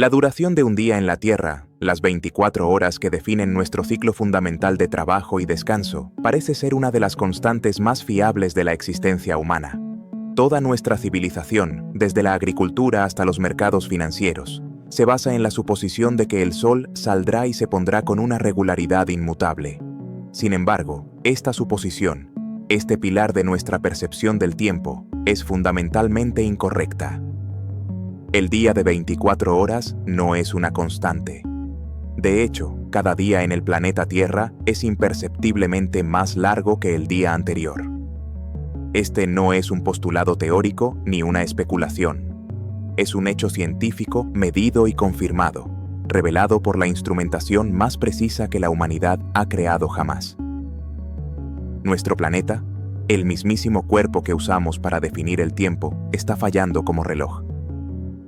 La duración de un día en la Tierra, las 24 horas que definen nuestro ciclo fundamental de trabajo y descanso, parece ser una de las constantes más fiables de la existencia humana. Toda nuestra civilización, desde la agricultura hasta los mercados financieros, se basa en la suposición de que el Sol saldrá y se pondrá con una regularidad inmutable. Sin embargo, esta suposición, este pilar de nuestra percepción del tiempo, es fundamentalmente incorrecta. El día de 24 horas no es una constante. De hecho, cada día en el planeta Tierra es imperceptiblemente más largo que el día anterior. Este no es un postulado teórico ni una especulación. Es un hecho científico medido y confirmado, revelado por la instrumentación más precisa que la humanidad ha creado jamás. Nuestro planeta, el mismísimo cuerpo que usamos para definir el tiempo, está fallando como reloj.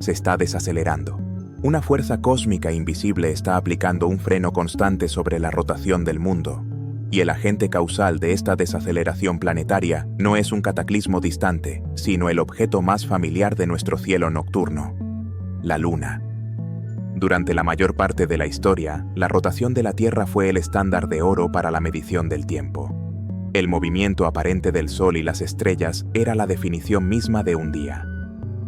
Se está desacelerando. Una fuerza cósmica invisible está aplicando un freno constante sobre la rotación del mundo, y el agente causal de esta desaceleración planetaria no es un cataclismo distante, sino el objeto más familiar de nuestro cielo nocturno, la Luna. Durante la mayor parte de la historia, la rotación de la Tierra fue el estándar de oro para la medición del tiempo. El movimiento aparente del Sol y las estrellas era la definición misma de un día.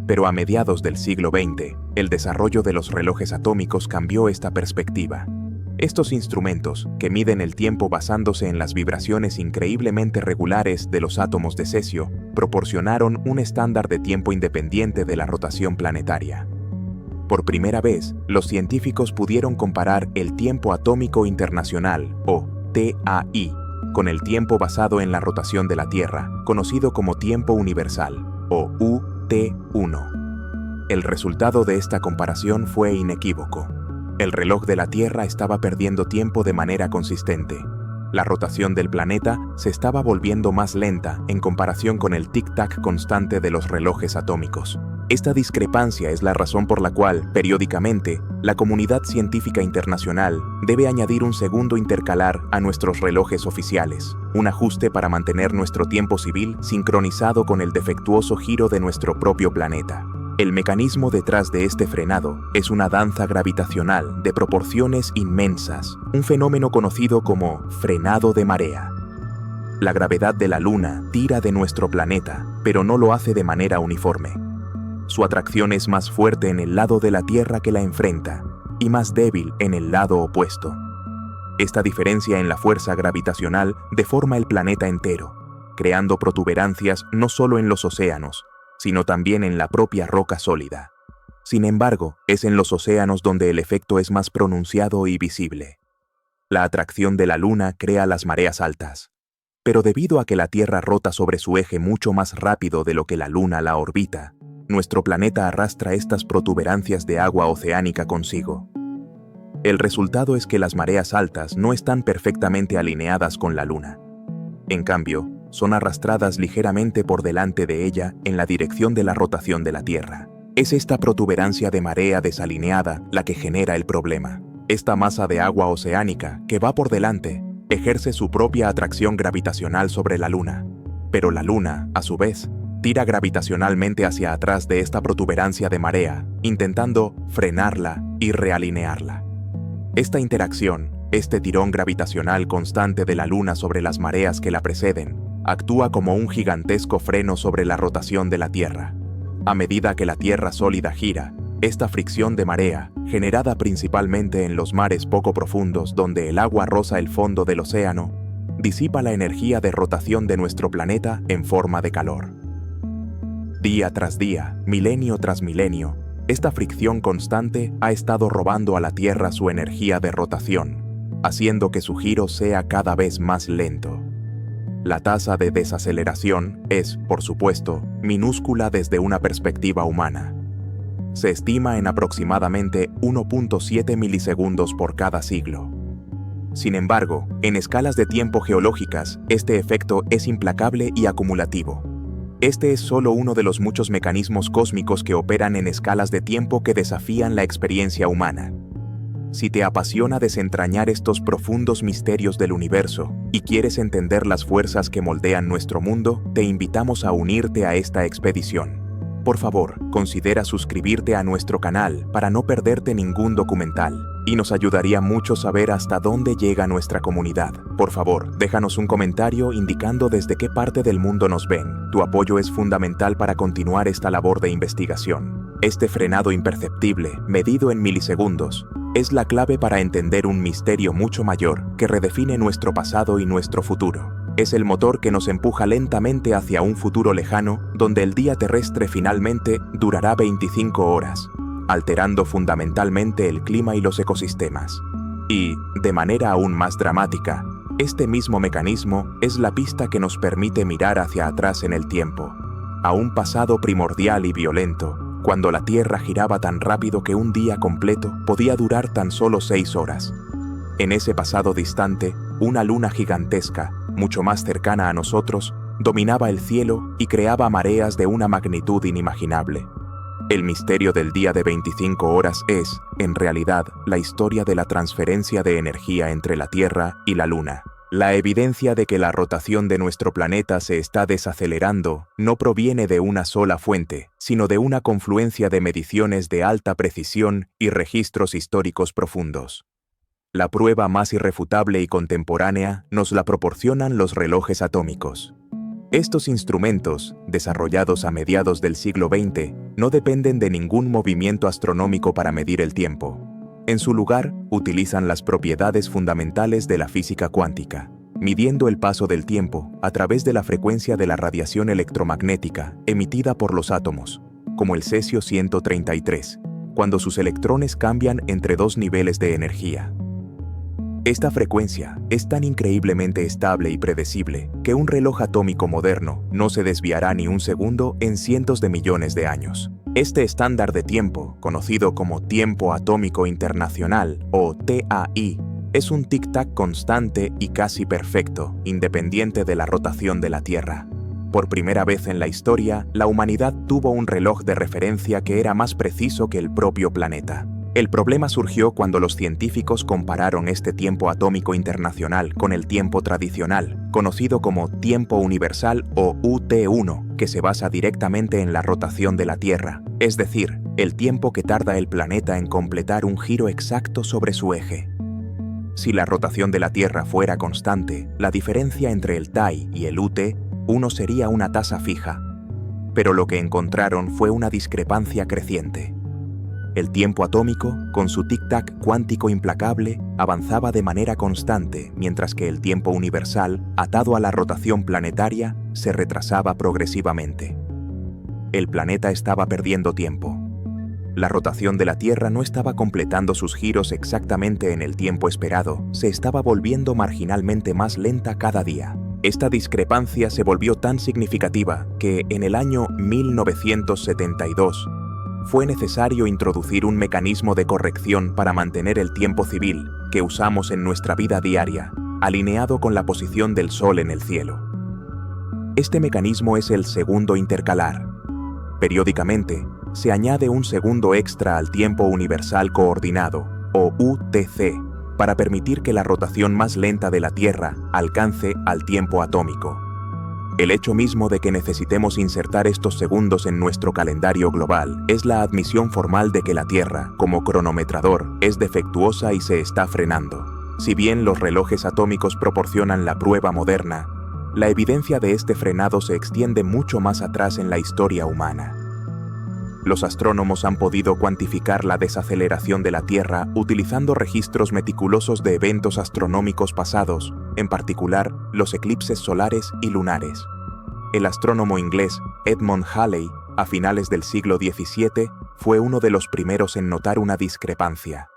Pero a mediados del siglo XX, el desarrollo de los relojes atómicos cambió esta perspectiva. Estos instrumentos, que miden el tiempo basándose en las vibraciones increíblemente regulares de los átomos de cesio, proporcionaron un estándar de tiempo independiente de la rotación planetaria. Por primera vez, los científicos pudieron comparar el tiempo atómico internacional, o TAI, con el tiempo basado en la rotación de la Tierra, conocido como tiempo universal, o T1. El resultado de esta comparación fue inequívoco. El reloj de la Tierra estaba perdiendo tiempo de manera consistente. La rotación del planeta se estaba volviendo más lenta en comparación con el tic-tac constante de los relojes atómicos. Esta discrepancia es la razón por la cual, periódicamente, la comunidad científica internacional debe añadir un segundo intercalar a nuestros relojes oficiales, un ajuste para mantener nuestro tiempo civil sincronizado con el defectuoso giro de nuestro propio planeta. El mecanismo detrás de este frenado es una danza gravitacional de proporciones inmensas, un fenómeno conocido como frenado de marea. La gravedad de la Luna tira de nuestro planeta, pero no lo hace de manera uniforme. Su atracción es más fuerte en el lado de la Tierra que la enfrenta, y más débil en el lado opuesto. Esta diferencia en la fuerza gravitacional deforma el planeta entero, creando protuberancias no solo en los océanos, sino también en la propia roca sólida. Sin embargo, es en los océanos donde el efecto es más pronunciado y visible. La atracción de la Luna crea las mareas altas. Pero debido a que la Tierra rota sobre su eje mucho más rápido de lo que la Luna la orbita, nuestro planeta arrastra estas protuberancias de agua oceánica consigo. El resultado es que las mareas altas no están perfectamente alineadas con la Luna. En cambio, son arrastradas ligeramente por delante de ella en la dirección de la rotación de la Tierra. Es esta protuberancia de marea desalineada la que genera el problema. Esta masa de agua oceánica que va por delante ejerce su propia atracción gravitacional sobre la Luna, pero la Luna, a su vez, tira gravitacionalmente hacia atrás de esta protuberancia de marea, intentando frenarla y realinearla. Esta interacción, este tirón gravitacional constante de la Luna sobre las mareas que la preceden, actúa como un gigantesco freno sobre la rotación de la Tierra. A medida que la Tierra sólida gira, esta fricción de marea, generada principalmente en los mares poco profundos donde el agua roza el fondo del océano, disipa la energía de rotación de nuestro planeta en forma de calor. Día tras día, milenio tras milenio, esta fricción constante ha estado robando a la Tierra su energía de rotación, haciendo que su giro sea cada vez más lento. La tasa de desaceleración es, por supuesto, minúscula desde una perspectiva humana. Se estima en aproximadamente 1.7 milisegundos por cada siglo. Sin embargo, en escalas de tiempo geológicas, este efecto es implacable y acumulativo. Este es solo uno de los muchos mecanismos cósmicos que operan en escalas de tiempo que desafían la experiencia humana. Si te apasiona desentrañar estos profundos misterios del universo y quieres entender las fuerzas que moldean nuestro mundo, te invitamos a unirte a esta expedición. Por favor, considera suscribirte a nuestro canal para no perderte ningún documental. Y nos ayudaría mucho saber hasta dónde llega nuestra comunidad. Por favor, déjanos un comentario indicando desde qué parte del mundo nos ven. Tu apoyo es fundamental para continuar esta labor de investigación. Este frenado imperceptible, medido en milisegundos, es la clave para entender un misterio mucho mayor que redefine nuestro pasado y nuestro futuro. Es el motor que nos empuja lentamente hacia un futuro lejano donde el día terrestre finalmente durará 25 horas, alterando fundamentalmente el clima y los ecosistemas. Y, de manera aún más dramática, este mismo mecanismo es la pista que nos permite mirar hacia atrás en el tiempo, a un pasado primordial y violento, cuando la Tierra giraba tan rápido que un día completo podía durar tan solo 6 horas. En ese pasado distante, una luna gigantesca, mucho más cercana a nosotros, dominaba el cielo y creaba mareas de una magnitud inimaginable. El misterio del día de 25 horas es, en realidad, la historia de la transferencia de energía entre la Tierra y la Luna. La evidencia de que la rotación de nuestro planeta se está desacelerando no proviene de una sola fuente, sino de una confluencia de mediciones de alta precisión y registros históricos profundos. La prueba más irrefutable y contemporánea nos la proporcionan los relojes atómicos. Estos instrumentos, desarrollados a mediados del siglo XX, no dependen de ningún movimiento astronómico para medir el tiempo. En su lugar, utilizan las propiedades fundamentales de la física cuántica, midiendo el paso del tiempo a través de la frecuencia de la radiación electromagnética emitida por los átomos, como el cesio 133, cuando sus electrones cambian entre dos niveles de energía. Esta frecuencia es tan increíblemente estable y predecible que un reloj atómico moderno no se desviará ni un segundo en cientos de millones de años. Este estándar de tiempo, conocido como Tiempo Atómico Internacional o TAI, es un tic-tac constante y casi perfecto, independiente de la rotación de la Tierra. Por primera vez en la historia, la humanidad tuvo un reloj de referencia que era más preciso que el propio planeta. El problema surgió cuando los científicos compararon este tiempo atómico internacional con el tiempo tradicional, conocido como tiempo universal o UT1, que se basa directamente en la rotación de la Tierra, es decir, el tiempo que tarda el planeta en completar un giro exacto sobre su eje. Si la rotación de la Tierra fuera constante, la diferencia entre el TAI y el UT1 sería una tasa fija. Pero lo que encontraron fue una discrepancia creciente. El tiempo atómico, con su tic-tac cuántico implacable, avanzaba de manera constante, mientras que el tiempo universal, atado a la rotación planetaria, se retrasaba progresivamente. El planeta estaba perdiendo tiempo. La rotación de la Tierra no estaba completando sus giros exactamente en el tiempo esperado, se estaba volviendo marginalmente más lenta cada día. Esta discrepancia se volvió tan significativa que, en el año 1972, fue necesario introducir un mecanismo de corrección para mantener el tiempo civil que usamos en nuestra vida diaria, alineado con la posición del Sol en el cielo. Este mecanismo es el segundo intercalar. Periódicamente, se añade un segundo extra al tiempo universal coordinado, o UTC, para permitir que la rotación más lenta de la Tierra alcance al tiempo atómico. El hecho mismo de que necesitemos insertar estos segundos en nuestro calendario global es la admisión formal de que la Tierra, como cronometrador, es defectuosa y se está frenando. Si bien los relojes atómicos proporcionan la prueba moderna, la evidencia de este frenado se extiende mucho más atrás en la historia humana. Los astrónomos han podido cuantificar la desaceleración de la Tierra utilizando registros meticulosos de eventos astronómicos pasados, en particular los eclipses solares y lunares. El astrónomo inglés Edmond Halley, a finales del siglo XVII, fue uno de los primeros en notar una discrepancia.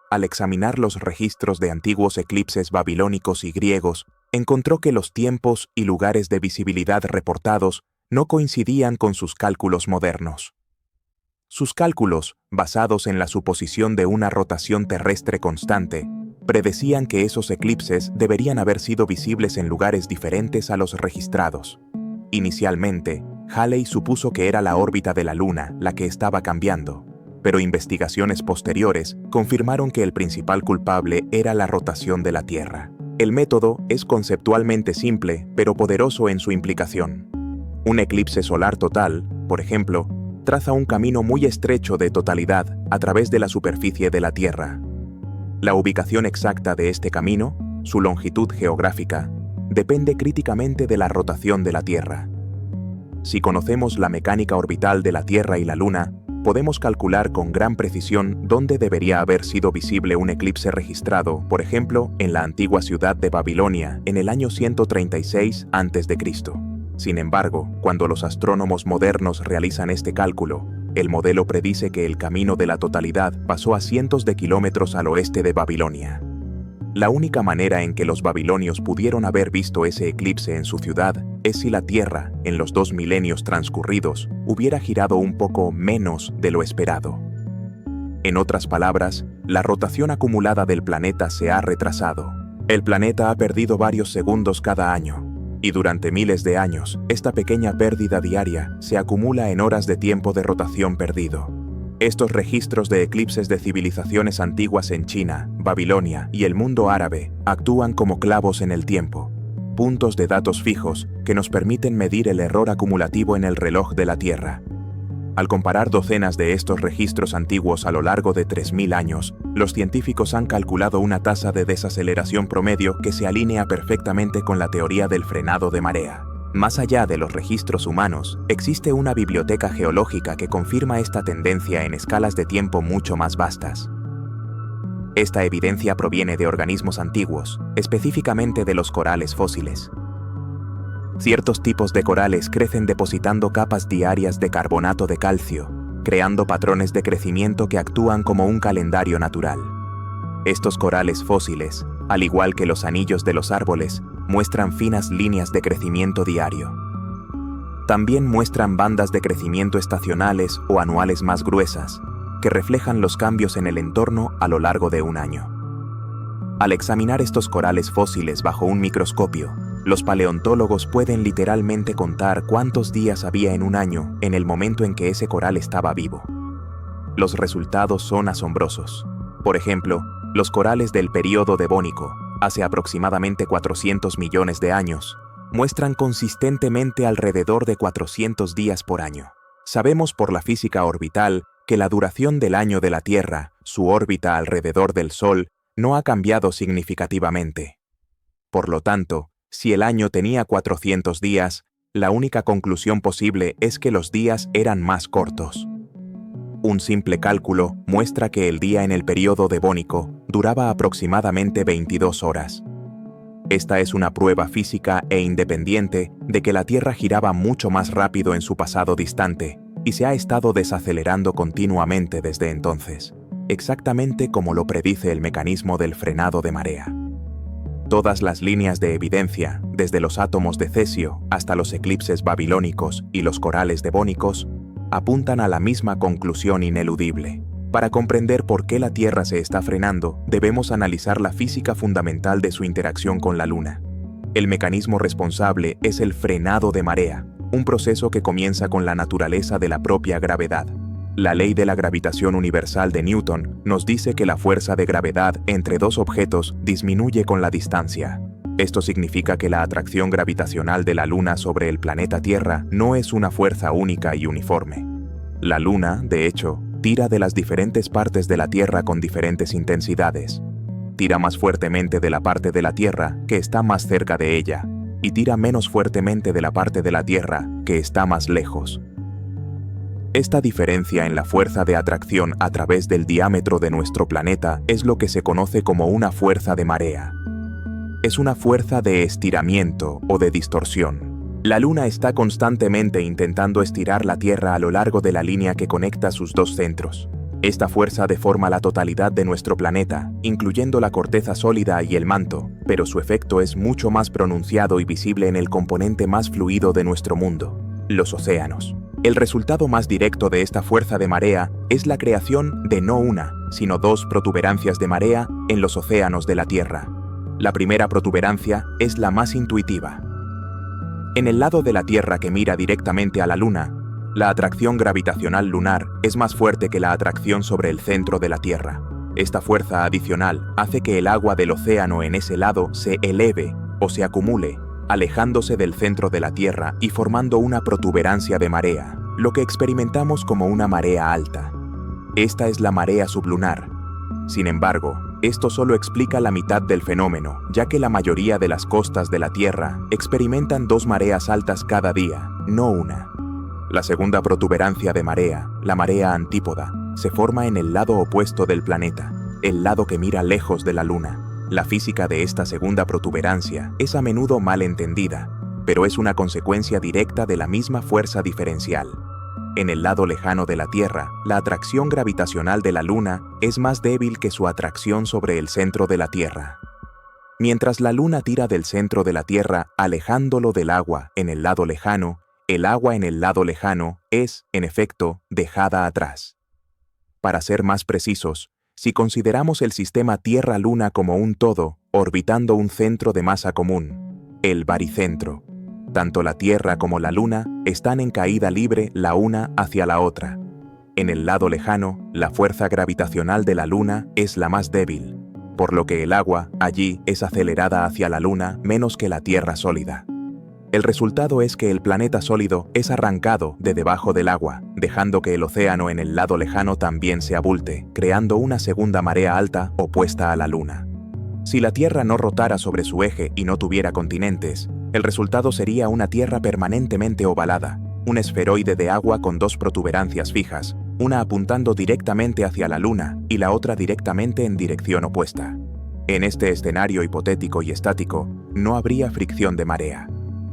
Al examinar los registros de antiguos eclipses babilónicos y griegos, encontró que los tiempos y lugares de visibilidad reportados no coincidían con sus cálculos modernos. Sus cálculos, basados en la suposición de una rotación terrestre constante, predecían que esos eclipses deberían haber sido visibles en lugares diferentes a los registrados. Inicialmente, Halley supuso que era la órbita de la Luna la que estaba cambiando, pero investigaciones posteriores confirmaron que el principal culpable era la rotación de la Tierra. El método es conceptualmente simple, pero poderoso en su implicación. Un eclipse solar total, por ejemplo, traza un camino muy estrecho de totalidad a través de la superficie de la Tierra. La ubicación exacta de este camino, su longitud geográfica, depende críticamente de la rotación de la Tierra. Si conocemos la mecánica orbital de la Tierra y la Luna, podemos calcular con gran precisión dónde debería haber sido visible un eclipse registrado, por ejemplo, en la antigua ciudad de Babilonia en el año 136 a.C. Sin embargo, cuando los astrónomos modernos realizan este cálculo, el modelo predice que el camino de la totalidad pasó a cientos de kilómetros al oeste de Babilonia. La única manera en que los babilonios pudieron haber visto ese eclipse en su ciudad es si la Tierra, en los 2 milenios transcurridos, hubiera girado un poco menos de lo esperado. En otras palabras, la rotación acumulada del planeta se ha retrasado. El planeta ha perdido varios segundos cada año, y durante miles de años, esta pequeña pérdida diaria se acumula en horas de tiempo de rotación perdido. Estos registros de eclipses de civilizaciones antiguas en China, Babilonia y el mundo árabe actúan como clavos en el tiempo, puntos de datos fijos que nos permiten medir el error acumulativo en el reloj de la Tierra. Al comparar docenas de estos registros antiguos a lo largo de 3.000 años, los científicos han calculado una tasa de desaceleración promedio que se alinea perfectamente con la teoría del frenado de marea. Más allá de los registros humanos, existe una biblioteca geológica que confirma esta tendencia en escalas de tiempo mucho más vastas. Esta evidencia proviene de organismos antiguos, específicamente de los corales fósiles. Ciertos tipos de corales crecen depositando capas diarias de carbonato de calcio, creando patrones de crecimiento que actúan como un calendario natural. Estos corales fósiles, al igual que los anillos de los árboles, muestran finas líneas de crecimiento diario. También muestran bandas de crecimiento estacionales o anuales más gruesas, que reflejan los cambios en el entorno a lo largo de un año. Al examinar estos corales fósiles bajo un microscopio, los paleontólogos pueden literalmente contar cuántos días había en un año en el momento en que ese coral estaba vivo. Los resultados son asombrosos. Por ejemplo, los corales del período devónico, hace aproximadamente 400 millones de años, muestran consistentemente alrededor de 400 días por año. Sabemos por la física orbital que la duración del año de la Tierra, su órbita alrededor del Sol, no ha cambiado significativamente. Por lo tanto, si el año tenía 400 días, la única conclusión posible es que los días eran más cortos. Un simple cálculo muestra que el día en el período devónico duraba aproximadamente 22 horas. Esta es una prueba física e independiente de que la Tierra giraba mucho más rápido en su pasado distante y se ha estado desacelerando continuamente desde entonces, exactamente como lo predice el mecanismo del frenado de marea. Todas las líneas de evidencia, desde los átomos de cesio hasta los eclipses babilónicos y los corales devónicos, apuntan a la misma conclusión ineludible. Para comprender por qué la Tierra se está frenando, debemos analizar la física fundamental de su interacción con la Luna. El mecanismo responsable es el frenado de marea, un proceso que comienza con la naturaleza de la propia gravedad. La ley de la gravitación universal de Newton nos dice que la fuerza de gravedad entre dos objetos disminuye con la distancia. Esto significa que la atracción gravitacional de la Luna sobre el planeta Tierra no es una fuerza única y uniforme. La Luna, de hecho, tira de las diferentes partes de la Tierra con diferentes intensidades. Tira más fuertemente de la parte de la Tierra que está más cerca de ella, y tira menos fuertemente de la parte de la Tierra que está más lejos. Esta diferencia en la fuerza de atracción a través del diámetro de nuestro planeta es lo que se conoce como una fuerza de marea. Es una fuerza de estiramiento o de distorsión. La Luna está constantemente intentando estirar la Tierra a lo largo de la línea que conecta sus dos centros. Esta fuerza deforma la totalidad de nuestro planeta, incluyendo la corteza sólida y el manto, pero su efecto es mucho más pronunciado y visible en el componente más fluido de nuestro mundo, los océanos. El resultado más directo de esta fuerza de marea es la creación de no una, sino dos protuberancias de marea en los océanos de la Tierra. La primera protuberancia es la más intuitiva. En el lado de la Tierra que mira directamente a la Luna, la atracción gravitacional lunar es más fuerte que la atracción sobre el centro de la Tierra. Esta fuerza adicional hace que el agua del océano en ese lado se eleve o se acumule, alejándose del centro de la Tierra y formando una protuberancia de marea, lo que experimentamos como una marea alta. Esta es la marea sublunar. Sin embargo, esto solo explica la mitad del fenómeno, ya que la mayoría de las costas de la Tierra experimentan 2 mareas altas cada día, no una. La segunda protuberancia de marea, la marea antípoda, se forma en el lado opuesto del planeta, el lado que mira lejos de la Luna. La física de esta segunda protuberancia es a menudo mal entendida, pero es una consecuencia directa de la misma fuerza diferencial. En el lado lejano de la Tierra, la atracción gravitacional de la Luna es más débil que su atracción sobre el centro de la Tierra. Mientras la Luna tira del centro de la Tierra, alejándolo del agua en el lado lejano, el agua en el lado lejano es, en efecto, dejada atrás. Para ser más precisos, si consideramos el sistema Tierra-Luna como un todo, orbitando un centro de masa común, el baricentro, tanto la Tierra como la Luna están en caída libre la una hacia la otra. En el lado lejano, la fuerza gravitacional de la Luna es la más débil, por lo que el agua allí es acelerada hacia la Luna menos que la Tierra sólida. El resultado es que el planeta sólido es arrancado de debajo del agua, dejando que el océano en el lado lejano también se abulte, creando una segunda marea alta opuesta a la Luna. Si la Tierra no rotara sobre su eje y no tuviera continentes, el resultado sería una Tierra permanentemente ovalada, un esferoide de agua con 2 protuberancias fijas, una apuntando directamente hacia la Luna y la otra directamente en dirección opuesta. En este escenario hipotético y estático, no habría fricción de marea.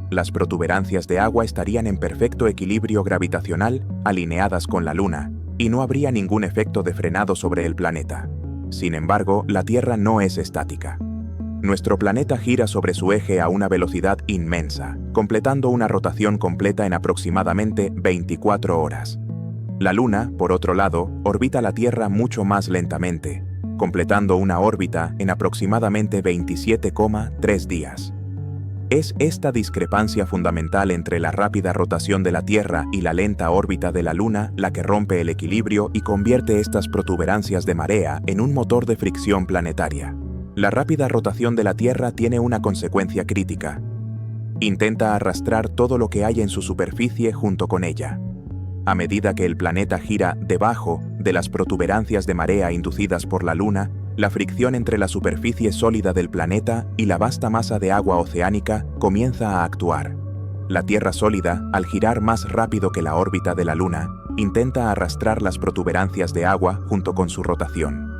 Las protuberancias de agua estarían en perfecto equilibrio gravitacional, alineadas con la Luna, y no habría ningún efecto de frenado sobre el planeta. Sin embargo, la Tierra no es estática. Nuestro planeta gira sobre su eje a una velocidad inmensa, completando una rotación completa en aproximadamente 24 horas. La Luna, por otro lado, orbita la Tierra mucho más lentamente, completando una órbita en aproximadamente 27,3 días. Es esta discrepancia fundamental entre la rápida rotación de la Tierra y la lenta órbita de la Luna la que rompe el equilibrio y convierte estas protuberancias de marea en un motor de fricción planetaria. La rápida rotación de la Tierra tiene una consecuencia crítica. Intenta arrastrar todo lo que hay en su superficie junto con ella. A medida que el planeta gira debajo de las protuberancias de marea inducidas por la Luna, la fricción entre la superficie sólida del planeta y la vasta masa de agua oceánica comienza a actuar. La Tierra sólida, al girar más rápido que la órbita de la Luna, intenta arrastrar las protuberancias de agua junto con su rotación.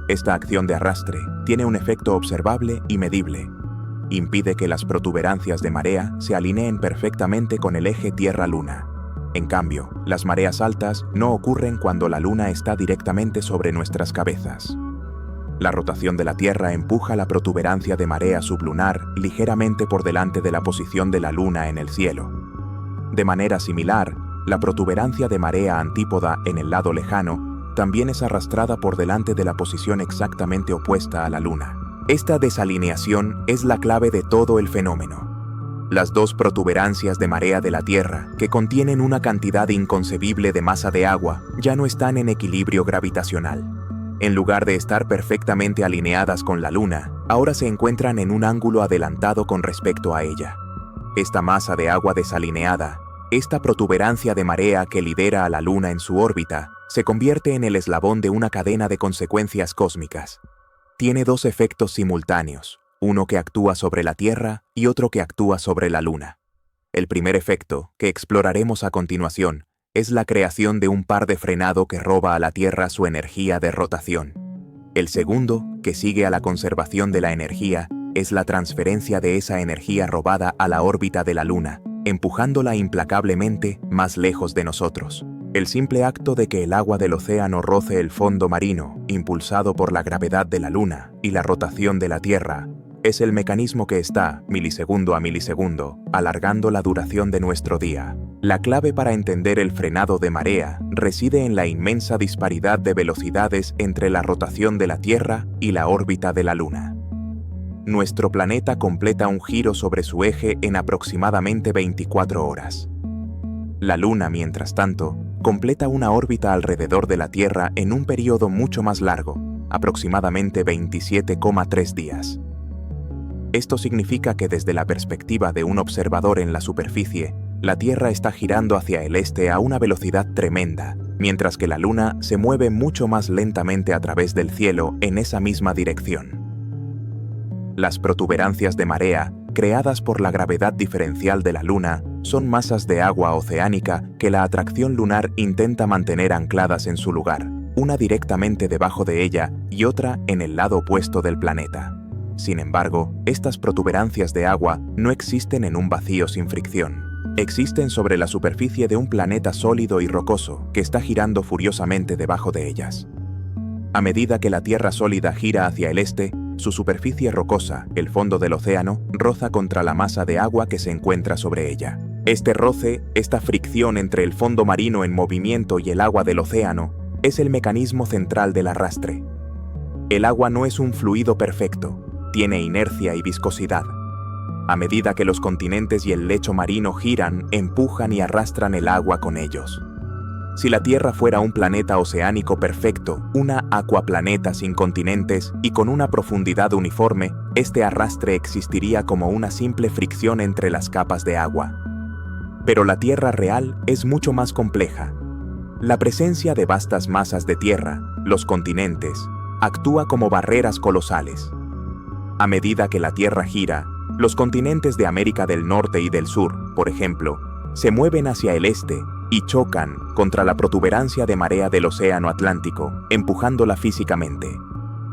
Esta acción de arrastre tiene un efecto observable y medible. Impide que las protuberancias de marea se alineen perfectamente con el eje Tierra-Luna. En cambio, las mareas altas no ocurren cuando la Luna está directamente sobre nuestras cabezas. La rotación de la Tierra empuja la protuberancia de marea sublunar ligeramente por delante de la posición de la Luna en el cielo. De manera similar, la protuberancia de marea antípoda en el lado lejano también es arrastrada por delante de la posición exactamente opuesta a la Luna. Esta desalineación es la clave de todo el fenómeno. Las 2 protuberancias de marea de la Tierra, que contienen una cantidad inconcebible de masa de agua, ya no están en equilibrio gravitacional. En lugar de estar perfectamente alineadas con la Luna, ahora se encuentran en un ángulo adelantado con respecto a ella. Esta masa de agua desalineada, esta protuberancia de marea que lidera a la Luna en su órbita, se convierte en el eslabón de una cadena de consecuencias cósmicas. Tiene 2 efectos simultáneos, uno que actúa sobre la Tierra y otro que actúa sobre la Luna. El primer efecto, que exploraremos a continuación, es la creación de un par de frenado que roba a la Tierra su energía de rotación. El segundo, que sigue a la conservación de la energía, es la transferencia de esa energía robada a la órbita de la Luna, empujándola implacablemente más lejos de nosotros. El simple acto de que el agua del océano roce el fondo marino, impulsado por la gravedad de la Luna y la rotación de la Tierra, es el mecanismo que está, milisegundo a milisegundo, alargando la duración de nuestro día. La clave para entender el frenado de marea reside en la inmensa disparidad de velocidades entre la rotación de la Tierra y la órbita de la Luna. Nuestro planeta completa un giro sobre su eje en aproximadamente 24 horas. La Luna, mientras tanto, completa una órbita alrededor de la Tierra en un periodo mucho más largo, aproximadamente 27,3 días. Esto significa que desde la perspectiva de un observador en la superficie, la Tierra está girando hacia el este a una velocidad tremenda, mientras que la Luna se mueve mucho más lentamente a través del cielo en esa misma dirección. Las protuberancias de marea, creadas por la gravedad diferencial de la Luna, son masas de agua oceánica que la atracción lunar intenta mantener ancladas en su lugar, una directamente debajo de ella y otra en el lado opuesto del planeta. Sin embargo, estas protuberancias de agua no existen en un vacío sin fricción. Existen sobre la superficie de un planeta sólido y rocoso que está girando furiosamente debajo de ellas. A medida que la Tierra sólida gira hacia el este, su superficie rocosa, el fondo del océano, roza contra la masa de agua que se encuentra sobre ella. Este roce, esta fricción entre el fondo marino en movimiento y el agua del océano, es el mecanismo central del arrastre. El agua no es un fluido perfecto, tiene inercia y viscosidad. A medida que los continentes y el lecho marino giran, empujan y arrastran el agua con ellos. Si la Tierra fuera un planeta oceánico perfecto, una acuaplaneta sin continentes y con una profundidad uniforme, este arrastre existiría como una simple fricción entre las capas de agua. Pero la Tierra real es mucho más compleja. La presencia de vastas masas de tierra, los continentes, actúa como barreras colosales. A medida que la Tierra gira, los continentes de América del Norte y del Sur, por ejemplo, se mueven hacia el este y chocan contra la protuberancia de marea del Océano Atlántico, empujándola físicamente.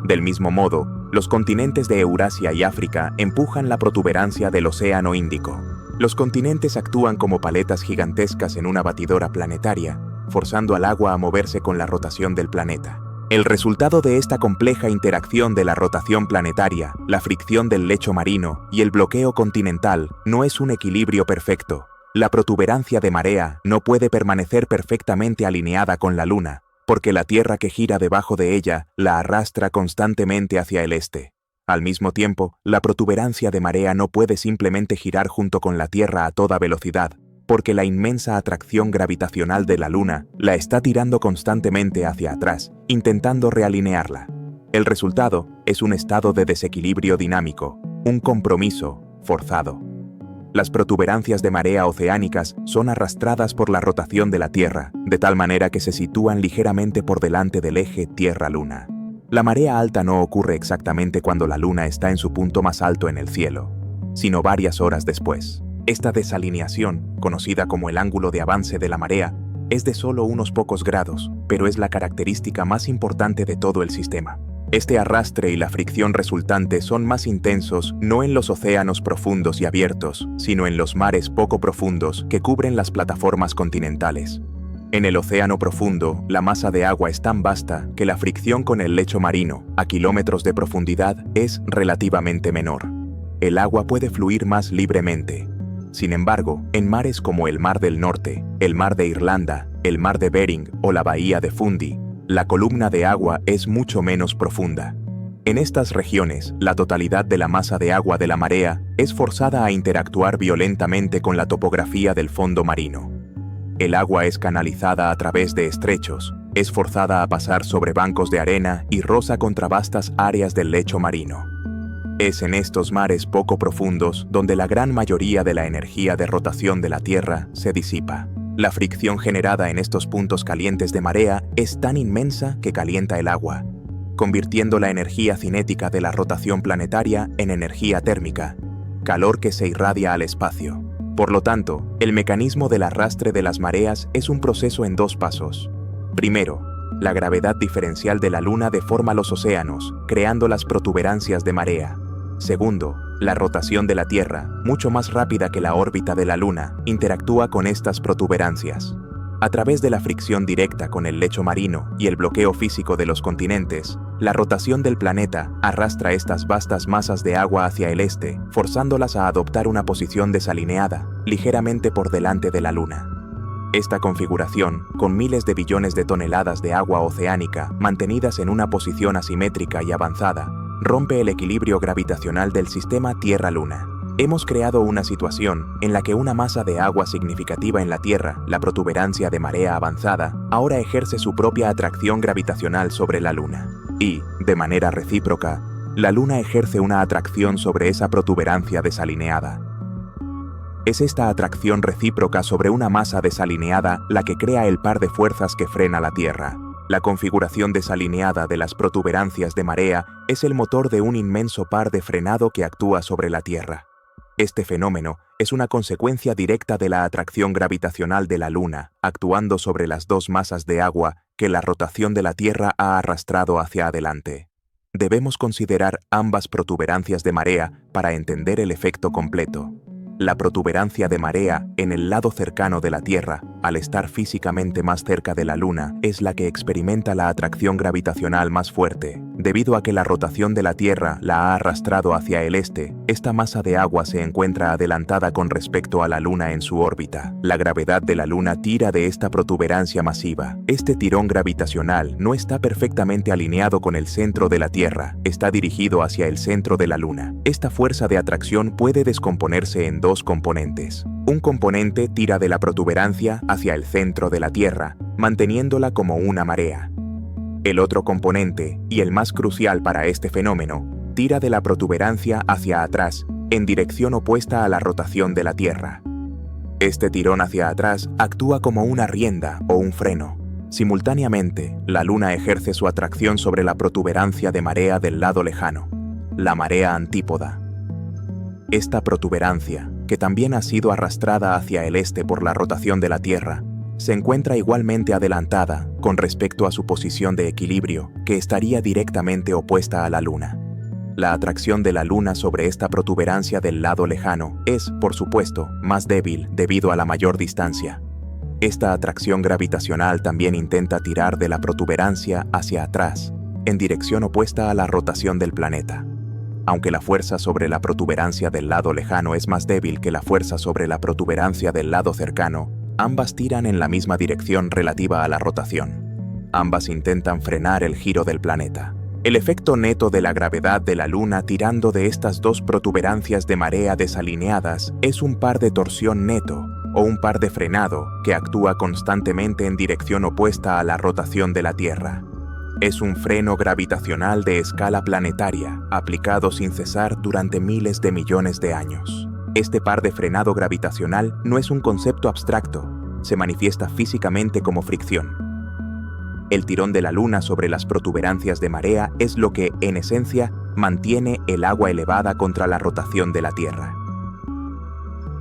Del mismo modo, los continentes de Eurasia y África empujan la protuberancia del Océano Índico. Los continentes actúan como paletas gigantescas en una batidora planetaria, forzando al agua a moverse con la rotación del planeta. El resultado de esta compleja interacción de la rotación planetaria, la fricción del lecho marino y el bloqueo continental no es un equilibrio perfecto. La protuberancia de marea no puede permanecer perfectamente alineada con la Luna, porque la Tierra que gira debajo de ella la arrastra constantemente hacia el este. Al mismo tiempo, la protuberancia de marea no puede simplemente girar junto con la Tierra a toda velocidad, porque la inmensa atracción gravitacional de la Luna la está tirando constantemente hacia atrás, intentando realinearla. El resultado es un estado de desequilibrio dinámico, un compromiso forzado. Las protuberancias de marea oceánicas son arrastradas por la rotación de la Tierra, de tal manera que se sitúan ligeramente por delante del eje Tierra-Luna. La marea alta no ocurre exactamente cuando la Luna está en su punto más alto en el cielo, sino varias horas después. Esta desalineación, conocida como el ángulo de avance de la marea, es de solo unos pocos grados, pero es la característica más importante de todo el sistema. Este arrastre y la fricción resultante son más intensos no en los océanos profundos y abiertos, sino en los mares poco profundos que cubren las plataformas continentales. En el océano profundo, la masa de agua es tan vasta que la fricción con el lecho marino, a kilómetros de profundidad, es relativamente menor. El agua puede fluir más libremente. Sin embargo, en mares como el Mar del Norte, el Mar de Irlanda, el Mar de Bering o la Bahía de Fundy, la columna de agua es mucho menos profunda. En estas regiones, la totalidad de la masa de agua de la marea es forzada a interactuar violentamente con la topografía del fondo marino. El agua es canalizada a través de estrechos, es forzada a pasar sobre bancos de arena y roza contra vastas áreas del lecho marino. Es en estos mares poco profundos donde la gran mayoría de la energía de rotación de la Tierra se disipa. La fricción generada en estos puntos calientes de marea es tan inmensa que calienta el agua, convirtiendo la energía cinética de la rotación planetaria en energía térmica, calor que se irradia al espacio. Por lo tanto, el mecanismo del arrastre de las mareas es un proceso en dos pasos. Primero, la gravedad diferencial de la Luna deforma los océanos, creando las protuberancias de marea. Segundo, la rotación de la Tierra, mucho más rápida que la órbita de la Luna, interactúa con estas protuberancias. A través de la fricción directa con el lecho marino y el bloqueo físico de los continentes, la rotación del planeta arrastra estas vastas masas de agua hacia el este, forzándolas a adoptar una posición desalineada, ligeramente por delante de la Luna. Esta configuración, con miles de billones de toneladas de agua oceánica mantenidas en una posición asimétrica y avanzada, rompe el equilibrio gravitacional del sistema Tierra-Luna. Hemos creado una situación en la que una masa de agua significativa en la Tierra, la protuberancia de marea avanzada, ahora ejerce su propia atracción gravitacional sobre la Luna. Y, de manera recíproca, La Luna ejerce una atracción sobre esa protuberancia desalineada. Es esta atracción recíproca sobre una masa desalineada la que crea el par de fuerzas que frena la Tierra. La configuración desalineada de las protuberancias de marea es el motor de un inmenso par de frenado que actúa sobre la Tierra. Este fenómeno es una consecuencia directa de la atracción gravitacional de la Luna, actuando sobre las dos masas de agua que la rotación de la Tierra ha arrastrado hacia adelante. Debemos considerar ambas protuberancias de marea para entender el efecto completo. La protuberancia de marea en el lado cercano de la Tierra, al estar físicamente más cerca de la Luna, es la que experimenta la atracción gravitacional más fuerte. Debido a que la rotación de la Tierra la ha arrastrado hacia el este, esta masa de agua se encuentra adelantada con respecto a la Luna en su órbita. La gravedad de la Luna tira de esta protuberancia masiva. Este tirón gravitacional no está perfectamente alineado con el centro de la Tierra, está dirigido hacia el centro de la Luna. Esta fuerza de atracción puede descomponerse en dos componentes. Un componente tira de la protuberancia hacia el centro de la Tierra, manteniéndola como una marea. El otro componente, y el más crucial para este fenómeno, tira de la protuberancia hacia atrás, en dirección opuesta a la rotación de la Tierra. Este tirón hacia atrás actúa como una rienda o un freno. Simultáneamente, la Luna ejerce su atracción sobre la protuberancia de marea del lado lejano, la marea antípoda. Esta protuberancia, que también ha sido arrastrada hacia el este por la rotación de la Tierra, se encuentra igualmente adelantada con respecto a su posición de equilibrio, que estaría directamente opuesta a la Luna. La atracción de la Luna sobre esta protuberancia del lado lejano es, por supuesto, más débil debido a la mayor distancia. Esta atracción gravitacional también intenta tirar de la protuberancia hacia atrás, en dirección opuesta a la rotación del planeta. Aunque la fuerza sobre la protuberancia del lado lejano es más débil que la fuerza sobre la protuberancia del lado cercano, ambas tiran en la misma dirección relativa a la rotación. Ambas intentan frenar el giro del planeta. El efecto neto de la gravedad de la Luna tirando de estas dos protuberancias de marea desalineadas es un par de torsión neto, o un par de frenado, que actúa constantemente en dirección opuesta a la rotación de la Tierra. Es un freno gravitacional de escala planetaria, aplicado sin cesar durante miles de millones de años. Este par de frenado gravitacional no es un concepto abstracto, se manifiesta físicamente como fricción. El tirón de la Luna sobre las protuberancias de marea es lo que, en esencia, mantiene el agua elevada contra la rotación de la Tierra.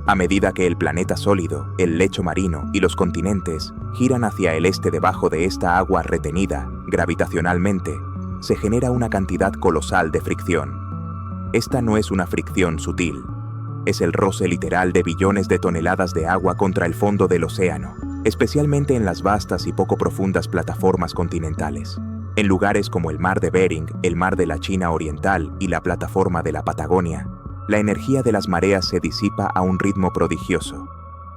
A medida que el planeta sólido, el lecho marino y los continentes giran hacia el este debajo de esta agua retenida gravitacionalmente, se genera una cantidad colosal de fricción. Esta no es una fricción sutil. Es el roce literal de billones de toneladas de agua contra el fondo del océano, especialmente en las vastas y poco profundas plataformas continentales. En lugares como el mar de Bering, el mar de la China Oriental y la plataforma de la Patagonia, la energía de las mareas se disipa a un ritmo prodigioso.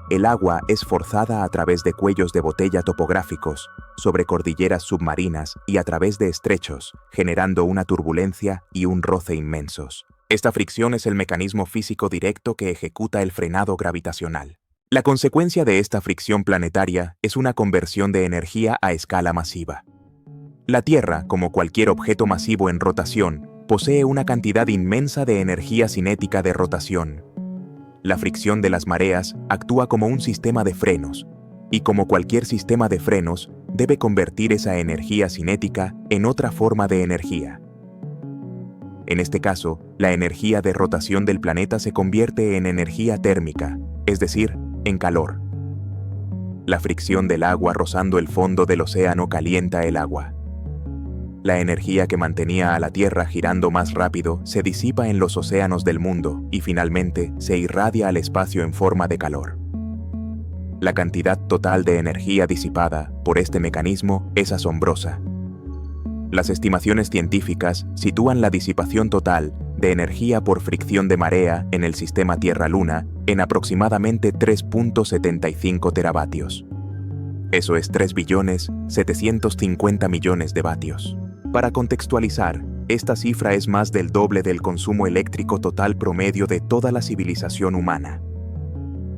El agua es forzada a través de cuellos de botella topográficos, sobre cordilleras submarinas y a través de estrechos, generando una turbulencia y un roce inmensos. Esta fricción es el mecanismo físico directo que ejecuta el frenado gravitacional. La consecuencia de esta fricción planetaria es una conversión de energía a escala masiva. La Tierra, como cualquier objeto masivo en rotación, posee una cantidad inmensa de energía cinética de rotación. La fricción de las mareas actúa como un sistema de frenos, y como cualquier sistema de frenos, debe convertir esa energía cinética en otra forma de energía. En este caso, la energía de rotación del planeta se convierte en energía térmica, es decir, en calor. La fricción del agua rozando el fondo del océano calienta el agua. La energía que mantenía a la Tierra girando más rápido se disipa en los océanos del mundo y finalmente se irradia al espacio en forma de calor. La cantidad total de energía disipada por este mecanismo es asombrosa. Las estimaciones científicas sitúan la disipación total de energía por fricción de marea en el sistema Tierra-Luna en aproximadamente 3.75 teravatios. Eso es 3.750 millones de vatios. Para contextualizar, esta cifra es más del doble del consumo eléctrico total promedio de toda la civilización humana.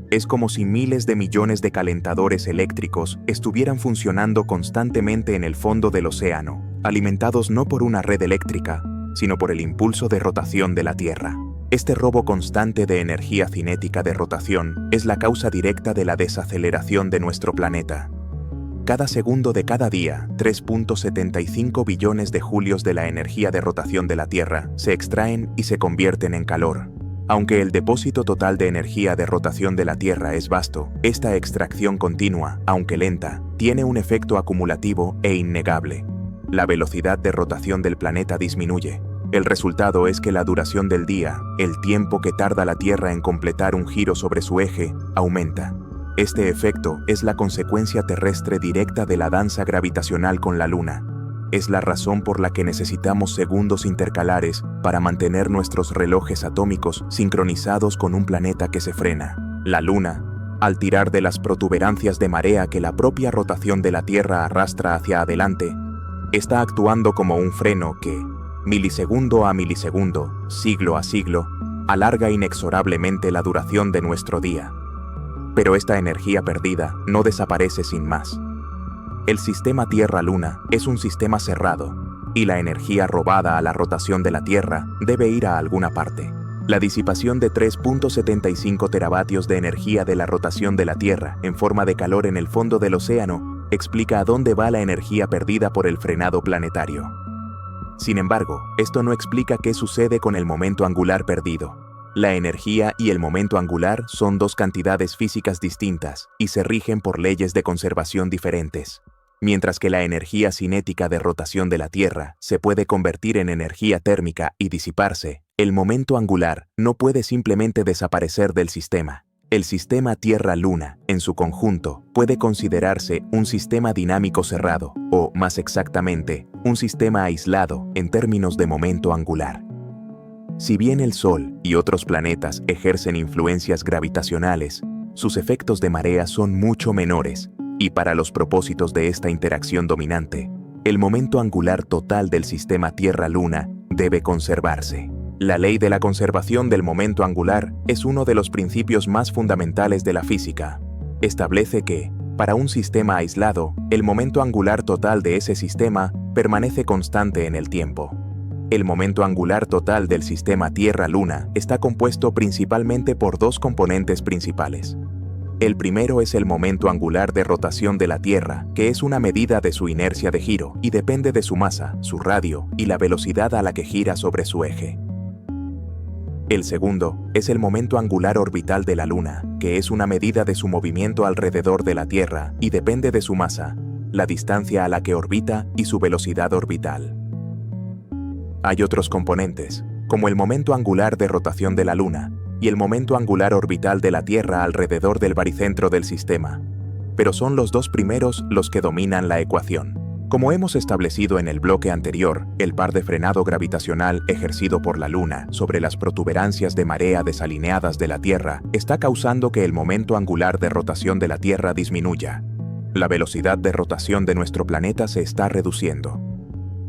Es como si miles de millones de calentadores eléctricos estuvieran funcionando constantemente en el fondo del océano, alimentados no por una red eléctrica, sino por el impulso de rotación de la Tierra. Este robo constante de energía cinética de rotación es la causa directa de la desaceleración de nuestro planeta. Cada segundo de cada día, 3.75 billones de julios de la energía de rotación de la Tierra se extraen y se convierten en calor. Aunque el depósito total de energía de rotación de la Tierra es vasto, esta extracción continua, aunque lenta, tiene un efecto acumulativo e innegable. La velocidad de rotación del planeta disminuye. El resultado es que la duración del día, el tiempo que tarda la Tierra en completar un giro sobre su eje, aumenta. Este efecto es la consecuencia terrestre directa de la danza gravitacional con la Luna. Es la razón por la que necesitamos segundos intercalares para mantener nuestros relojes atómicos sincronizados con un planeta que se frena. La Luna, al tirar de las protuberancias de marea que la propia rotación de la Tierra arrastra hacia adelante, está actuando como un freno que, milisegundo a milisegundo, siglo a siglo, alarga inexorablemente la duración de nuestro día. Pero esta energía perdida no desaparece sin más. El sistema Tierra-Luna es un sistema cerrado, y la energía robada a la rotación de la Tierra debe ir a alguna parte. La disipación de 3.75 teravatios de energía de la rotación de la Tierra en forma de calor en el fondo del océano explica a dónde va la energía perdida por el frenado planetario. Sin embargo, esto no explica qué sucede con el momento angular perdido. La energía y el momento angular son dos cantidades físicas distintas y se rigen por leyes de conservación diferentes. Mientras que la energía cinética de rotación de la Tierra se puede convertir en energía térmica y disiparse, el momento angular no puede simplemente desaparecer del sistema. El sistema Tierra-Luna, en su conjunto, puede considerarse un sistema dinámico cerrado, o, más exactamente, un sistema aislado en términos de momento angular. Si bien el Sol y otros planetas ejercen influencias gravitacionales, sus efectos de marea son mucho menores, y para los propósitos de esta interacción dominante, el momento angular total del sistema Tierra-Luna debe conservarse. La ley de la conservación del momento angular es uno de los principios más fundamentales de la física. Establece que, para un sistema aislado, el momento angular total de ese sistema permanece constante en el tiempo. El momento angular total del sistema Tierra-Luna está compuesto principalmente por dos componentes principales. El primero es el momento angular de rotación de la Tierra, que es una medida de su inercia de giro y depende de su masa, su radio y la velocidad a la que gira sobre su eje. El segundo es el momento angular orbital de la Luna, que es una medida de su movimiento alrededor de la Tierra y depende de su masa, la distancia a la que orbita y su velocidad orbital. Hay otros componentes, como el momento angular de rotación de la Luna y el momento angular orbital de la Tierra alrededor del baricentro del sistema, pero son los dos primeros los que dominan la ecuación. Como hemos establecido en el bloque anterior, el par de frenado gravitacional ejercido por la Luna sobre las protuberancias de marea desalineadas de la Tierra está causando que el momento angular de rotación de la Tierra disminuya. La velocidad de rotación de nuestro planeta se está reduciendo.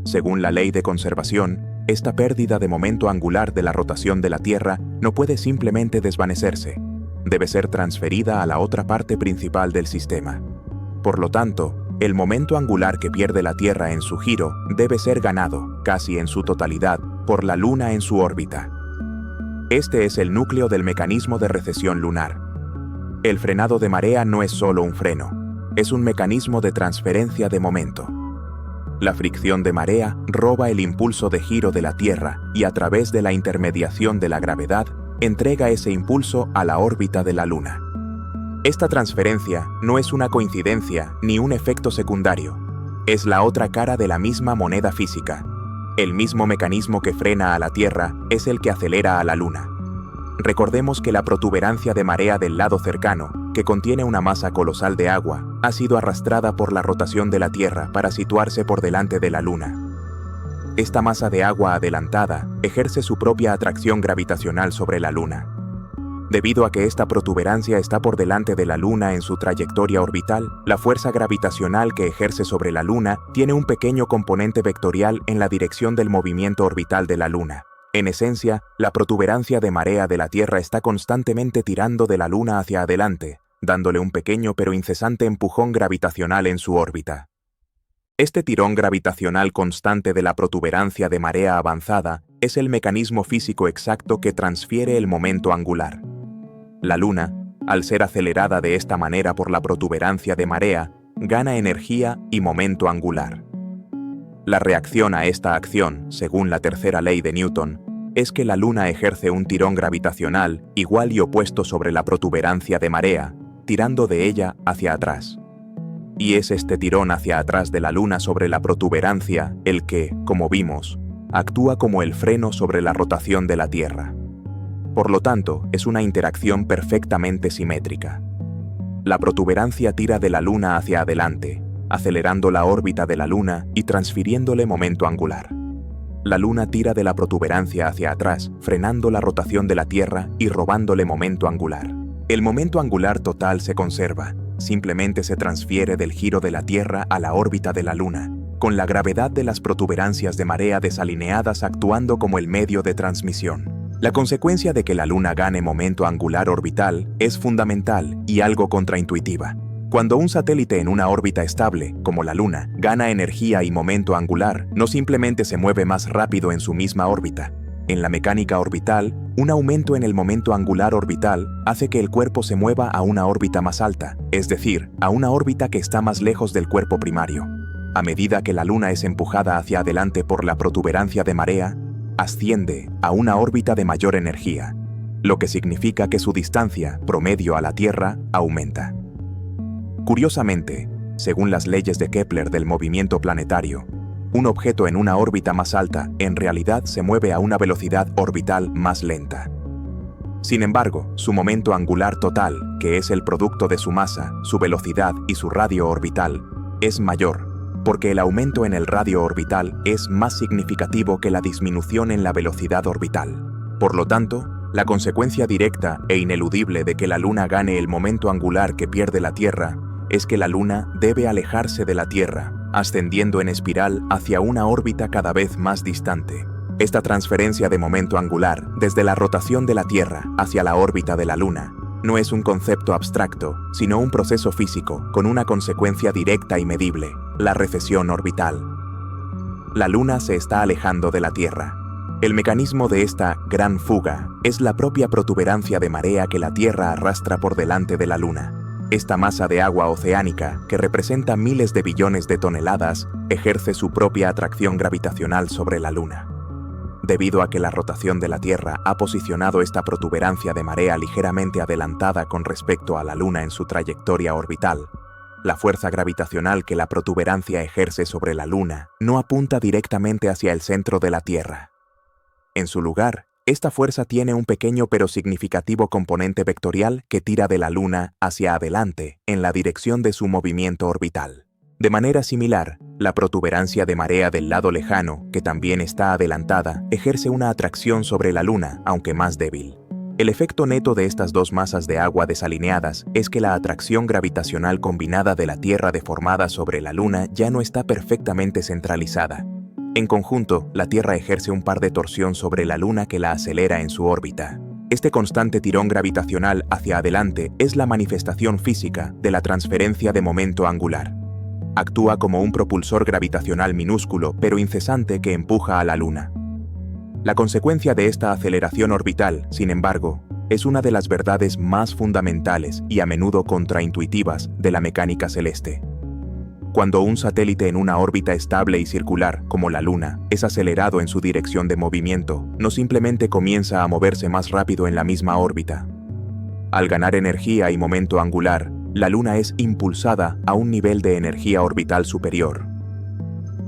Según la ley de conservación, esta pérdida de momento angular de la rotación de la Tierra no puede simplemente desvanecerse. Debe ser transferida a la otra parte principal del sistema. Por lo tanto, el momento angular que pierde la Tierra en su giro debe ser ganado, casi en su totalidad, por la Luna en su órbita. Este es el núcleo del mecanismo de recesión lunar. El frenado de marea no es solo un freno, es un mecanismo de transferencia de momento. La fricción de marea roba el impulso de giro de la Tierra y a través de la intermediación de la gravedad, entrega ese impulso a la órbita de la Luna. Esta transferencia no es una coincidencia ni un efecto secundario. Es la otra cara de la misma moneda física. El mismo mecanismo que frena a la Tierra es el que acelera a la Luna. Recordemos que la protuberancia de marea del lado cercano, que contiene una masa colosal de agua, ha sido arrastrada por la rotación de la Tierra para situarse por delante de la Luna. Esta masa de agua adelantada ejerce su propia atracción gravitacional sobre la Luna. Debido a que esta protuberancia está por delante de la Luna en su trayectoria orbital, la fuerza gravitacional que ejerce sobre la Luna tiene un pequeño componente vectorial en la dirección del movimiento orbital de la Luna. En esencia, la protuberancia de marea de la Tierra está constantemente tirando de la Luna hacia adelante, dándole un pequeño pero incesante empujón gravitacional en su órbita. Este tirón gravitacional constante de la protuberancia de marea avanzada es el mecanismo físico exacto que transfiere el momento angular. La Luna, al ser acelerada de esta manera por la protuberancia de marea, gana energía y momento angular. La reacción a esta acción, según la tercera ley de Newton, es que la Luna ejerce un tirón gravitacional igual y opuesto sobre la protuberancia de marea, tirando de ella hacia atrás. Y es este tirón hacia atrás de la Luna sobre la protuberancia el que, como vimos, actúa como el freno sobre la rotación de la Tierra. Por lo tanto, es una interacción perfectamente simétrica. La protuberancia tira de la Luna hacia adelante, acelerando la órbita de la Luna y transfiriéndole momento angular. La Luna tira de la protuberancia hacia atrás, frenando la rotación de la Tierra y robándole momento angular. El momento angular total se conserva, simplemente se transfiere del giro de la Tierra a la órbita de la Luna, con la gravedad de las protuberancias de marea desalineadas actuando como el medio de transmisión. La consecuencia de que la Luna gane momento angular orbital es fundamental y algo contraintuitiva. Cuando un satélite en una órbita estable, como la Luna, gana energía y momento angular, no simplemente se mueve más rápido en su misma órbita. En la mecánica orbital, un aumento en el momento angular orbital hace que el cuerpo se mueva a una órbita más alta, es decir, a una órbita que está más lejos del cuerpo primario. A medida que la Luna es empujada hacia adelante por la protuberancia de marea, asciende a una órbita de mayor energía, lo que significa que su distancia promedio a la Tierra aumenta. Curiosamente, según las leyes de Kepler del movimiento planetario, un objeto en una órbita más alta en realidad se mueve a una velocidad orbital más lenta. Sin embargo, su momento angular total, que es el producto de su masa, su velocidad y su radio orbital, es mayor, porque el aumento en el radio orbital es más significativo que la disminución en la velocidad orbital. Por lo tanto, la consecuencia directa e ineludible de que la Luna gane el momento angular que pierde la Tierra es que la Luna debe alejarse de la Tierra, ascendiendo en espiral hacia una órbita cada vez más distante. Esta transferencia de momento angular desde la rotación de la Tierra hacia la órbita de la Luna no es un concepto abstracto, sino un proceso físico con una consecuencia directa y medible, la recesión orbital. La Luna se está alejando de la Tierra. El mecanismo de esta gran fuga es la propia protuberancia de marea que la Tierra arrastra por delante de la Luna. Esta masa de agua oceánica, que representa miles de billones de toneladas, ejerce su propia atracción gravitacional sobre la Luna. Debido a que la rotación de la Tierra ha posicionado esta protuberancia de marea ligeramente adelantada con respecto a la Luna en su trayectoria orbital, la fuerza gravitacional que la protuberancia ejerce sobre la Luna no apunta directamente hacia el centro de la Tierra. En su lugar, esta fuerza tiene un pequeño pero significativo componente vectorial que tira de la Luna hacia adelante en la dirección de su movimiento orbital. De manera similar, la protuberancia de marea del lado lejano, que también está adelantada, ejerce una atracción sobre la Luna, aunque más débil. El efecto neto de estas dos masas de agua desalineadas es que la atracción gravitacional combinada de la Tierra deformada sobre la Luna ya no está perfectamente centralizada. En conjunto, la Tierra ejerce un par de torsión sobre la Luna que la acelera en su órbita. Este constante tirón gravitacional hacia adelante es la manifestación física de la transferencia de momento angular. Actúa como un propulsor gravitacional minúsculo pero incesante que empuja a la Luna. La consecuencia de esta aceleración orbital, sin embargo, es una de las verdades más fundamentales y a menudo contraintuitivas de la mecánica celeste. Cuando un satélite en una órbita estable y circular, como la Luna, es acelerado en su dirección de movimiento, no simplemente comienza a moverse más rápido en la misma órbita. Al ganar energía y momento angular, la Luna es impulsada a un nivel de energía orbital superior.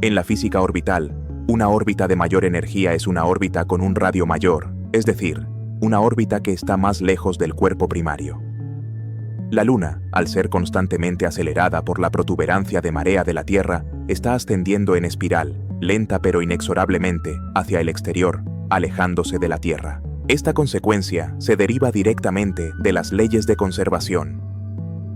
En la física orbital, una órbita de mayor energía es una órbita con un radio mayor, es decir, una órbita que está más lejos del cuerpo primario. La Luna, al ser constantemente acelerada por la protuberancia de marea de la Tierra, está ascendiendo en espiral, lenta pero inexorablemente, hacia el exterior, alejándose de la Tierra. Esta consecuencia se deriva directamente de las leyes de conservación.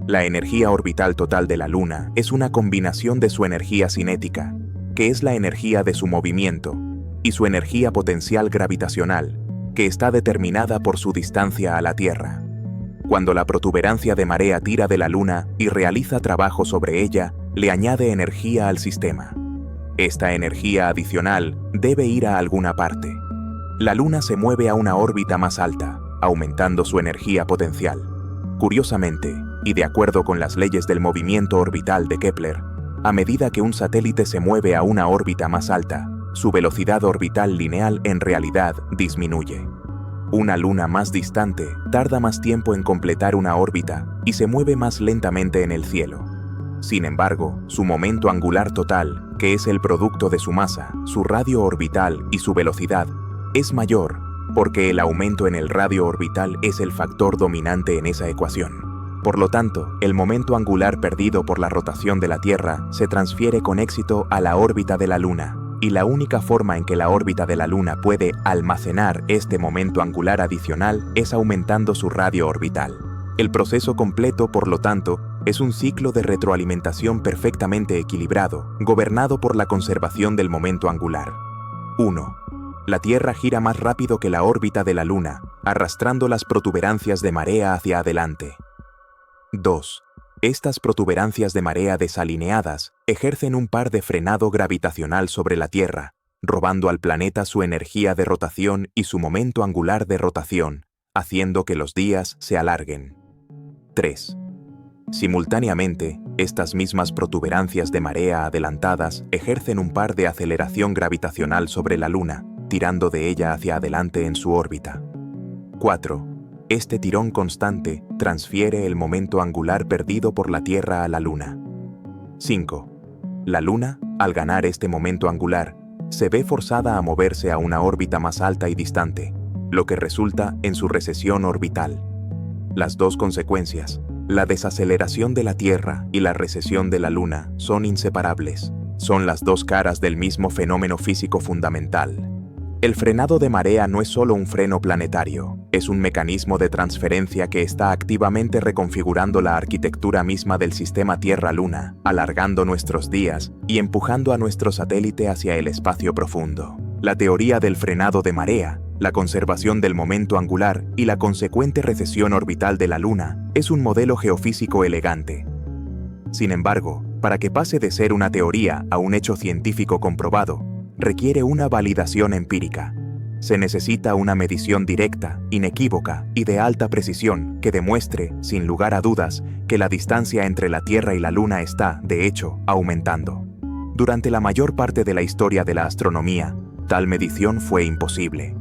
La energía orbital total de la Luna es una combinación de su energía cinética, que es la energía de su movimiento, y su energía potencial gravitacional, que está determinada por su distancia a la Tierra. Cuando la protuberancia de marea tira de la Luna y realiza trabajo sobre ella, le añade energía al sistema. Esta energía adicional debe ir a alguna parte. La Luna se mueve a una órbita más alta, aumentando su energía potencial. Curiosamente, y de acuerdo con las leyes del movimiento orbital de Kepler, a medida que un satélite se mueve a una órbita más alta, su velocidad orbital lineal en realidad disminuye. Una luna más distante tarda más tiempo en completar una órbita y se mueve más lentamente en el cielo. Sin embargo, su momento angular total, que es el producto de su masa, su radio orbital y su velocidad, es mayor, porque el aumento en el radio orbital es el factor dominante en esa ecuación. Por lo tanto, el momento angular perdido por la rotación de la Tierra se transfiere con éxito a la órbita de la Luna, y la única forma en que la órbita de la Luna puede almacenar este momento angular adicional es aumentando su radio orbital. El proceso completo, por lo tanto, es un ciclo de retroalimentación perfectamente equilibrado, gobernado por la conservación del momento angular. 1. La Tierra gira más rápido que la órbita de la Luna, arrastrando las protuberancias de marea hacia adelante. 2. Estas protuberancias de marea desalineadas ejercen un par de frenado gravitacional sobre la Tierra, robando al planeta su energía de rotación y su momento angular de rotación, haciendo que los días se alarguen. 3. Simultáneamente, estas mismas protuberancias de marea adelantadas ejercen un par de aceleración gravitacional sobre la Luna, tirando de ella hacia adelante en su órbita. 4. Este tirón constante transfiere el momento angular perdido por la Tierra a la Luna. 5. La Luna, al ganar este momento angular, se ve forzada a moverse a una órbita más alta y distante, lo que resulta en su recesión orbital. Las dos consecuencias, la desaceleración de la Tierra y la recesión de la Luna, son inseparables. Son las dos caras del mismo fenómeno físico fundamental. El frenado de marea no es solo un freno planetario, es un mecanismo de transferencia que está activamente reconfigurando la arquitectura misma del sistema Tierra-Luna, alargando nuestros días y empujando a nuestro satélite hacia el espacio profundo. La teoría del frenado de marea, la conservación del momento angular y la consecuente recesión orbital de la Luna es un modelo geofísico elegante. Sin embargo, para que pase de ser una teoría a un hecho científico comprobado, requiere una validación empírica. Se necesita una medición directa, inequívoca y de alta precisión que demuestre, sin lugar a dudas, que la distancia entre la Tierra y la Luna está, de hecho, aumentando. Durante la mayor parte de la historia de la astronomía, tal medición fue imposible.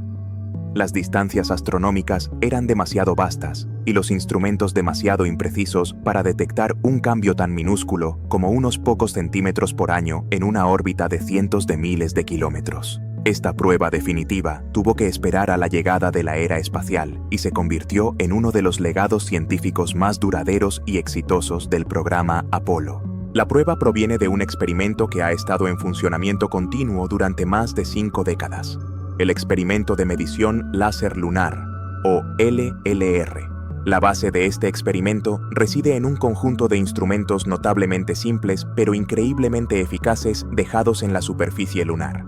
Las distancias astronómicas eran demasiado vastas y los instrumentos demasiado imprecisos para detectar un cambio tan minúsculo como unos pocos centímetros por año en una órbita de cientos de miles de kilómetros. Esta prueba definitiva tuvo que esperar a la llegada de la era espacial y se convirtió en uno de los legados científicos más duraderos y exitosos del programa Apolo. La prueba proviene de un experimento que ha estado en funcionamiento continuo durante más de 5 décadas. El experimento de medición láser lunar, o LLR. La base de este experimento reside en un conjunto de instrumentos notablemente simples pero increíblemente eficaces dejados en la superficie lunar.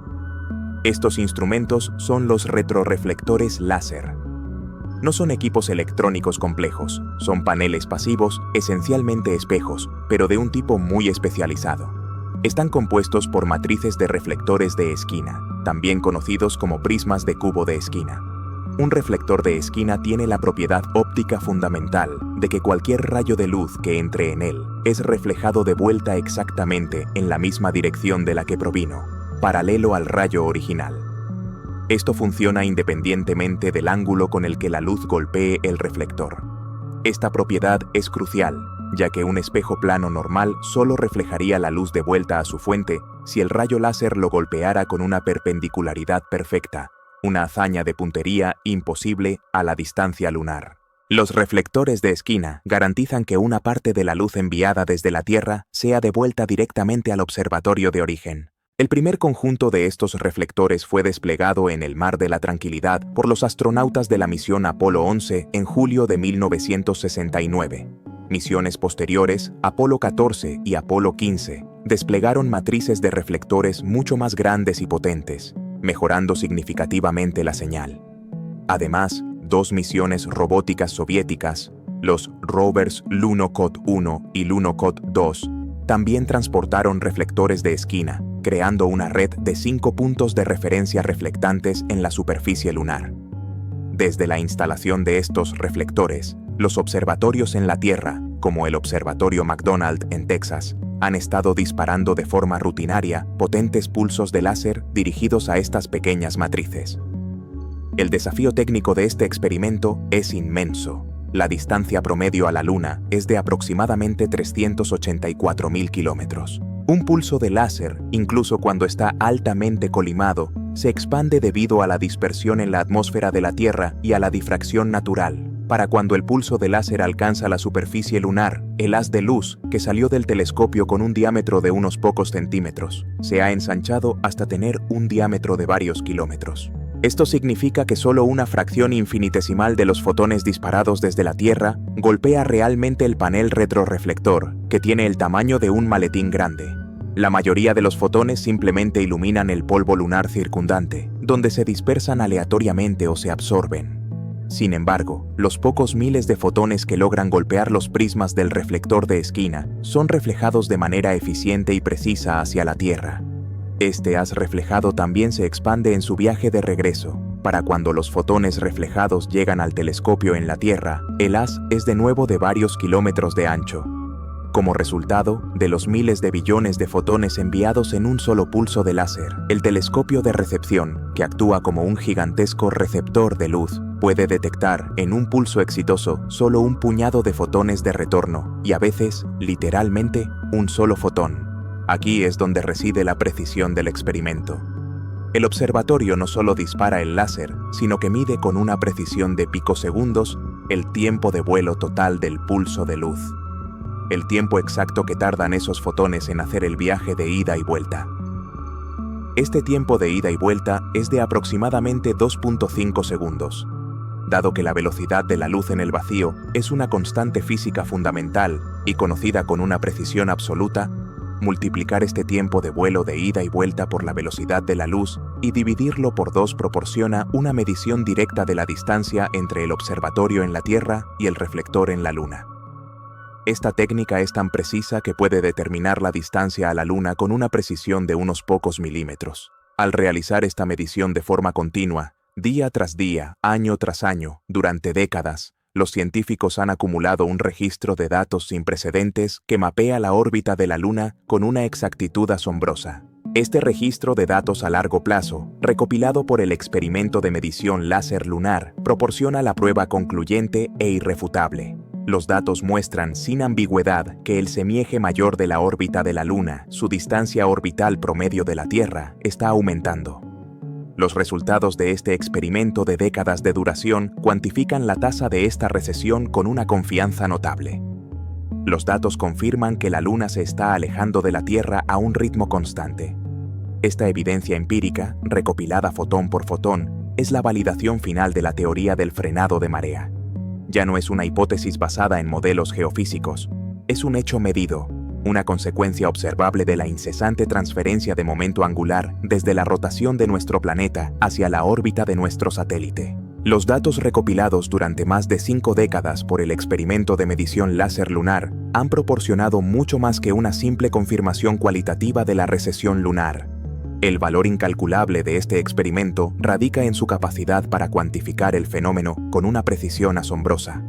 Estos instrumentos son los retroreflectores láser. No son equipos electrónicos complejos, son paneles pasivos, esencialmente espejos, pero de un tipo muy especializado. Están compuestos por matrices de reflectores de esquina, también conocidos como prismas de cubo de esquina. Un reflector de esquina tiene la propiedad óptica fundamental de que cualquier rayo de luz que entre en él es reflejado de vuelta exactamente en la misma dirección de la que provino, paralelo al rayo original. Esto funciona independientemente del ángulo con el que la luz golpee el reflector. Esta propiedad es crucial, ya que un espejo plano normal solo reflejaría la luz de vuelta a su fuente si el rayo láser lo golpeara con una perpendicularidad perfecta, una hazaña de puntería imposible a la distancia lunar. Los reflectores de esquina garantizan que una parte de la luz enviada desde la Tierra sea devuelta directamente al observatorio de origen. El primer conjunto de estos reflectores fue desplegado en el Mar de la Tranquilidad por los astronautas de la misión Apolo 11 en julio de 1969. Misiones posteriores, Apolo 14 y Apolo 15, desplegaron matrices de reflectores mucho más grandes y potentes, mejorando significativamente la señal. Además, 2 misiones robóticas soviéticas, los rovers Lunokhod 1 y Lunokhod 2, También transportaron reflectores de esquina, creando una red de 5 puntos de referencia reflectantes en la superficie lunar. Desde la instalación de estos reflectores, los observatorios en la Tierra, como el Observatorio McDonald en Texas, han estado disparando de forma rutinaria potentes pulsos de láser dirigidos a estas pequeñas matrices. El desafío técnico de este experimento es inmenso. La distancia promedio a la Luna es de aproximadamente 384.000 kilómetros. Un pulso de láser, incluso cuando está altamente colimado, se expande debido a la dispersión en la atmósfera de la Tierra y a la difracción natural. Para cuando el pulso de láser alcanza la superficie lunar, el haz de luz, que salió del telescopio con un diámetro de unos pocos centímetros, se ha ensanchado hasta tener un diámetro de varios kilómetros. Esto significa que solo una fracción infinitesimal de los fotones disparados desde la Tierra golpea realmente el panel retrorreflector, que tiene el tamaño de un maletín grande. La mayoría de los fotones simplemente iluminan el polvo lunar circundante, donde se dispersan aleatoriamente o se absorben. Sin embargo, los pocos miles de fotones que logran golpear los prismas del reflector de esquina son reflejados de manera eficiente y precisa hacia la Tierra. Este haz reflejado también se expande en su viaje de regreso. Para cuando los fotones reflejados llegan al telescopio en la Tierra, el haz es de nuevo de varios kilómetros de ancho. Como resultado de los miles de billones de fotones enviados en un solo pulso de láser, el telescopio de recepción, que actúa como un gigantesco receptor de luz, puede detectar en un pulso exitoso solo un puñado de fotones de retorno y a veces, literalmente, un solo fotón. Aquí es donde reside la precisión del experimento. El observatorio no solo dispara el láser, sino que mide con una precisión de picosegundos el tiempo de vuelo total del pulso de luz. El tiempo exacto que tardan esos fotones en hacer el viaje de ida y vuelta. Este tiempo de ida y vuelta es de aproximadamente 2.5 segundos. Dado que la velocidad de la luz en el vacío es una constante física fundamental y conocida con una precisión absoluta, multiplicar este tiempo de vuelo de ida y vuelta por la velocidad de la luz y dividirlo por 2 proporciona una medición directa de la distancia entre el observatorio en la Tierra y el reflector en la Luna. Esta técnica es tan precisa que puede determinar la distancia a la Luna con una precisión de unos pocos milímetros. Al realizar esta medición de forma continua, día tras día, año tras año, durante décadas, los científicos han acumulado un registro de datos sin precedentes que mapea la órbita de la Luna con una exactitud asombrosa. Este registro de datos a largo plazo, recopilado por el experimento de medición láser lunar, proporciona la prueba concluyente e irrefutable. Los datos muestran sin ambigüedad que el semieje mayor de la órbita de la Luna, su distancia orbital promedio de la Tierra, está aumentando. Los resultados de este experimento de décadas de duración cuantifican la tasa de esta recesión con una confianza notable. Los datos confirman que la Luna se está alejando de la Tierra a un ritmo constante. Esta evidencia empírica, recopilada fotón por fotón, es la validación final de la teoría del frenado de marea. Ya no es una hipótesis basada en modelos geofísicos, es un hecho medido, una consecuencia observable de la incesante transferencia de momento angular desde la rotación de nuestro planeta hacia la órbita de nuestro satélite. Los datos recopilados durante más de 5 décadas por el experimento de medición láser lunar han proporcionado mucho más que una simple confirmación cualitativa de la recesión lunar. El valor incalculable de este experimento radica en su capacidad para cuantificar el fenómeno con una precisión asombrosa.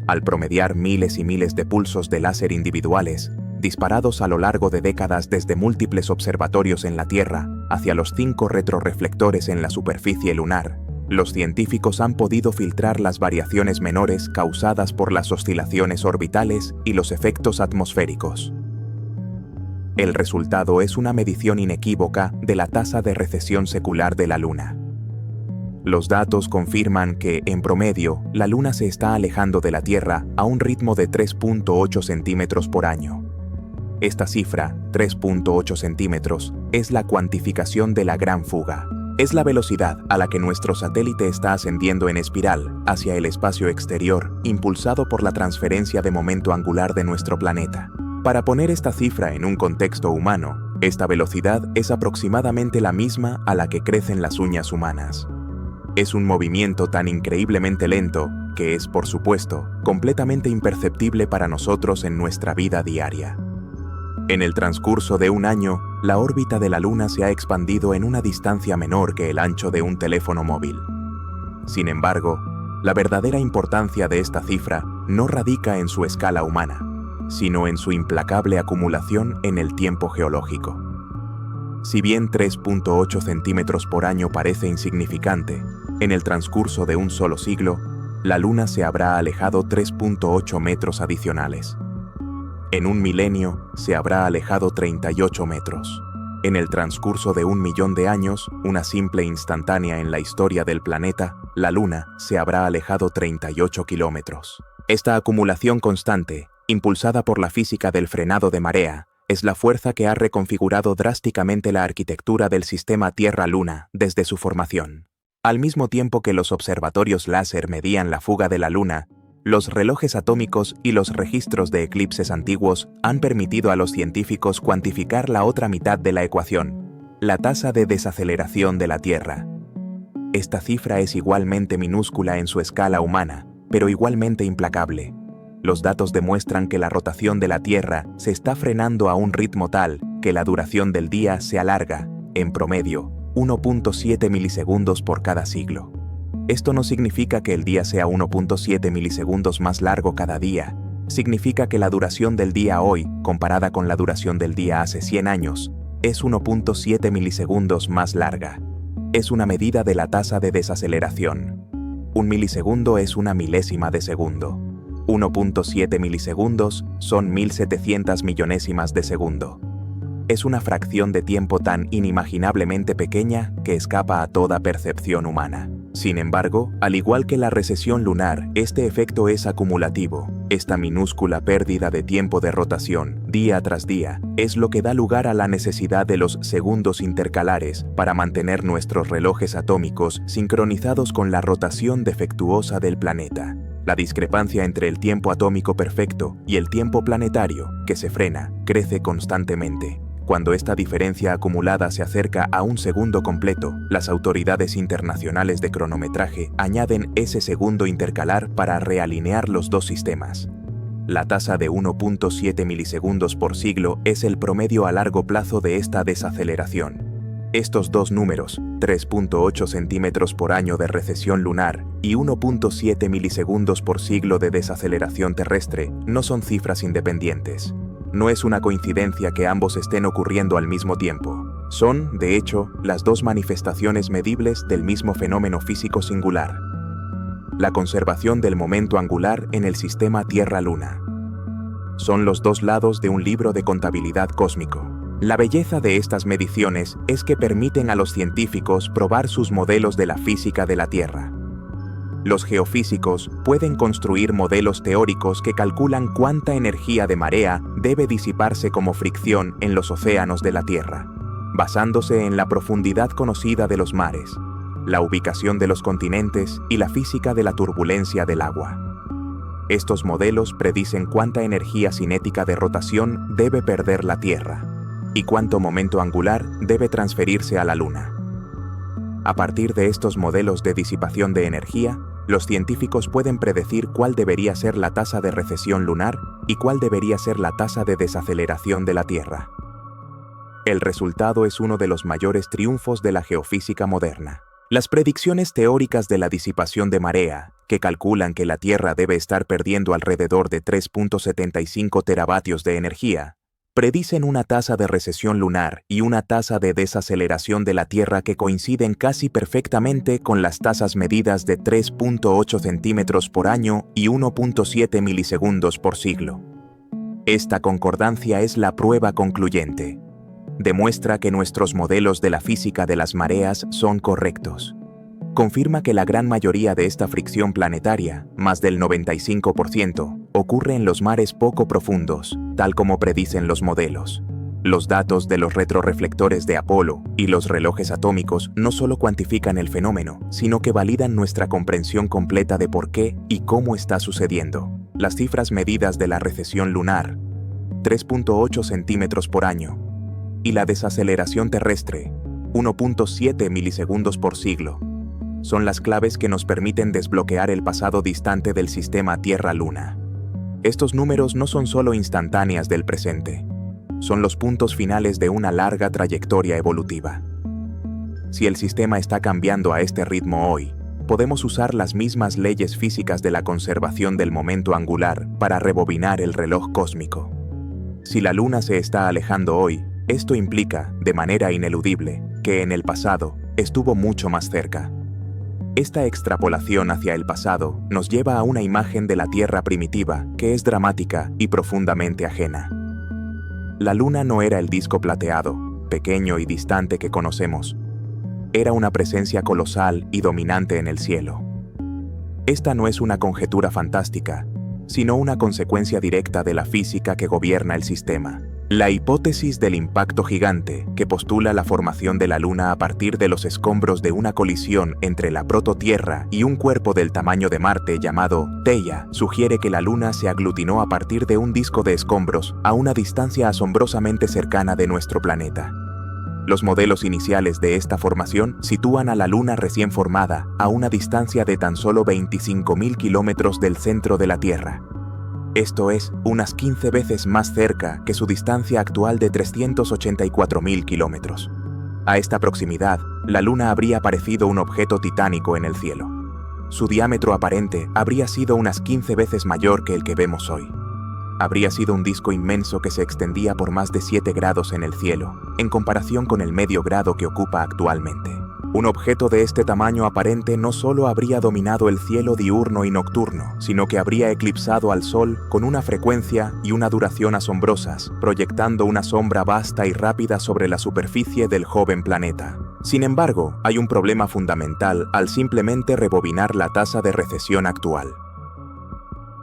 Al promediar miles y miles de pulsos de láser individuales, disparados a lo largo de décadas desde múltiples observatorios en la Tierra hacia los 5 retrorreflectores en la superficie lunar, los científicos han podido filtrar las variaciones menores causadas por las oscilaciones orbitales y los efectos atmosféricos. El resultado es una medición inequívoca de la tasa de recesión secular de la Luna. Los datos confirman que, en promedio, la Luna se está alejando de la Tierra a un ritmo de 3.8 centímetros por año. Esta cifra, 3.8 centímetros, es la cuantificación de la gran fuga. Es la velocidad a la que nuestro satélite está ascendiendo en espiral hacia el espacio exterior, impulsado por la transferencia de momento angular de nuestro planeta. Para poner esta cifra en un contexto humano, esta velocidad es aproximadamente la misma a la que crecen las uñas humanas. Es un movimiento tan increíblemente lento que es, por supuesto, completamente imperceptible para nosotros en nuestra vida diaria. En el transcurso de un año, la órbita de la Luna se ha expandido en una distancia menor que el ancho de un teléfono móvil. Sin embargo, la verdadera importancia de esta cifra no radica en su escala humana, sino en su implacable acumulación en el tiempo geológico. Si bien 3.8 centímetros por año parece insignificante, en el transcurso de un solo siglo, la Luna se habrá alejado 3.8 metros adicionales. En un milenio se habrá alejado 38 metros. En el transcurso de 1 millón de años, una simple instantánea en la historia del planeta, la Luna se habrá alejado 38 kilómetros. Esta acumulación constante, impulsada por la física del frenado de marea, es la fuerza que ha reconfigurado drásticamente la arquitectura del sistema Tierra-Luna desde su formación. Al mismo tiempo que los observatorios láser medían la fuga de la Luna, los relojes atómicos y los registros de eclipses antiguos han permitido a los científicos cuantificar la otra mitad de la ecuación, la tasa de desaceleración de la Tierra. Esta cifra es igualmente minúscula en su escala humana, pero igualmente implacable. Los datos demuestran que la rotación de la Tierra se está frenando a un ritmo tal que la duración del día se alarga, en promedio, 1.7 milisegundos por cada siglo. Esto no significa que el día sea 1.7 milisegundos más largo cada día. Significa que la duración del día hoy, comparada con la duración del día hace 100 años, es 1.7 milisegundos más larga. Es una medida de la tasa de desaceleración. Un milisegundo es una milésima de segundo. 1.7 milisegundos son 1700 millonésimas de segundo. Es una fracción de tiempo tan inimaginablemente pequeña que escapa a toda percepción humana. Sin embargo, al igual que la recesión lunar, este efecto es acumulativo. Esta minúscula pérdida de tiempo de rotación, día tras día, es lo que da lugar a la necesidad de los segundos intercalares para mantener nuestros relojes atómicos sincronizados con la rotación defectuosa del planeta. La discrepancia entre el tiempo atómico perfecto y el tiempo planetario, que se frena, crece constantemente. Cuando esta diferencia acumulada se acerca a un segundo completo, las autoridades internacionales de cronometraje añaden ese segundo intercalar para realinear los dos sistemas. La tasa de 1.7 milisegundos por siglo es el promedio a largo plazo de esta desaceleración. Estos dos números, 3.8 centímetros por año de recesión lunar y 1.7 milisegundos por siglo de desaceleración terrestre, no son cifras independientes. No es una coincidencia que ambos estén ocurriendo al mismo tiempo. Son, de hecho, las dos manifestaciones medibles del mismo fenómeno físico singular: la conservación del momento angular en el sistema Tierra-Luna. Son los dos lados de un libro de contabilidad cósmico. La belleza de estas mediciones es que permiten a los científicos probar sus modelos de la física de la Tierra. Los geofísicos pueden construir modelos teóricos que calculan cuánta energía de marea debe disiparse como fricción en los océanos de la Tierra, basándose en la profundidad conocida de los mares, la ubicación de los continentes y la física de la turbulencia del agua. Estos modelos predicen cuánta energía cinética de rotación debe perder la Tierra y cuánto momento angular debe transferirse a la Luna. A partir de estos modelos de disipación de energía, los científicos pueden predecir cuál debería ser la tasa de recesión lunar y cuál debería ser la tasa de desaceleración de la Tierra. El resultado es uno de los mayores triunfos de la geofísica moderna. Las predicciones teóricas de la disipación de marea, que calculan que la Tierra debe estar perdiendo alrededor de 3.75 teravatios de energía, predicen una tasa de recesión lunar y una tasa de desaceleración de la Tierra que coinciden casi perfectamente con las tasas medidas de 3.8 centímetros por año y 1.7 milisegundos por siglo. Esta concordancia es la prueba concluyente. Demuestra que nuestros modelos de la física de las mareas son correctos. Confirma que la gran mayoría de esta fricción planetaria, más del 95%, ocurre en los mares poco profundos, tal como predicen los modelos. Los datos de los retroreflectores de Apolo y los relojes atómicos no solo cuantifican el fenómeno, sino que validan nuestra comprensión completa de por qué y cómo está sucediendo. Las cifras medidas de la recesión lunar, 3.8 centímetros por año, y la desaceleración terrestre, 1.7 milisegundos por siglo, son las claves que nos permiten desbloquear el pasado distante del sistema Tierra-Luna. Estos números no son solo instantáneas del presente. son los puntos finales de una larga trayectoria evolutiva. Si el sistema está cambiando a este ritmo hoy, podemos usar las mismas leyes físicas de la conservación del momento angular para rebobinar el reloj cósmico. Si la Luna se está alejando hoy, esto implica, de manera ineludible, que en el pasado estuvo mucho más cerca. Esta extrapolación hacia el pasado nos lleva a una imagen de la Tierra primitiva que es dramática y profundamente ajena. La Luna no era el disco plateado, pequeño y distante que conocemos. Era una presencia colosal y dominante en el cielo. Esta no es una conjetura fantástica, sino una consecuencia directa de la física que gobierna el sistema. La hipótesis del impacto gigante, que postula la formación de la Luna a partir de los escombros de una colisión entre la prototierra y un cuerpo del tamaño de Marte llamado Theia, sugiere que la Luna se aglutinó a partir de un disco de escombros a una distancia asombrosamente cercana de nuestro planeta. Los modelos iniciales de esta formación sitúan a la Luna recién formada a una distancia de tan solo 25.000 kilómetros del centro de la Tierra. Esto es, unas 15 veces más cerca que su distancia actual de 384.000 kilómetros. A esta proximidad, la Luna habría parecido un objeto titánico en el cielo. Su diámetro aparente habría sido unas 15 veces mayor que el que vemos hoy. Habría sido un disco inmenso que se extendía por más de 7 grados en el cielo, en comparación con el medio grado que ocupa actualmente. Un objeto de este tamaño aparente no solo habría dominado el cielo diurno y nocturno, sino que habría eclipsado al Sol con una frecuencia y una duración asombrosas, proyectando una sombra vasta y rápida sobre la superficie del joven planeta. Sin embargo, hay un problema fundamental al simplemente rebobinar la tasa de recesión actual.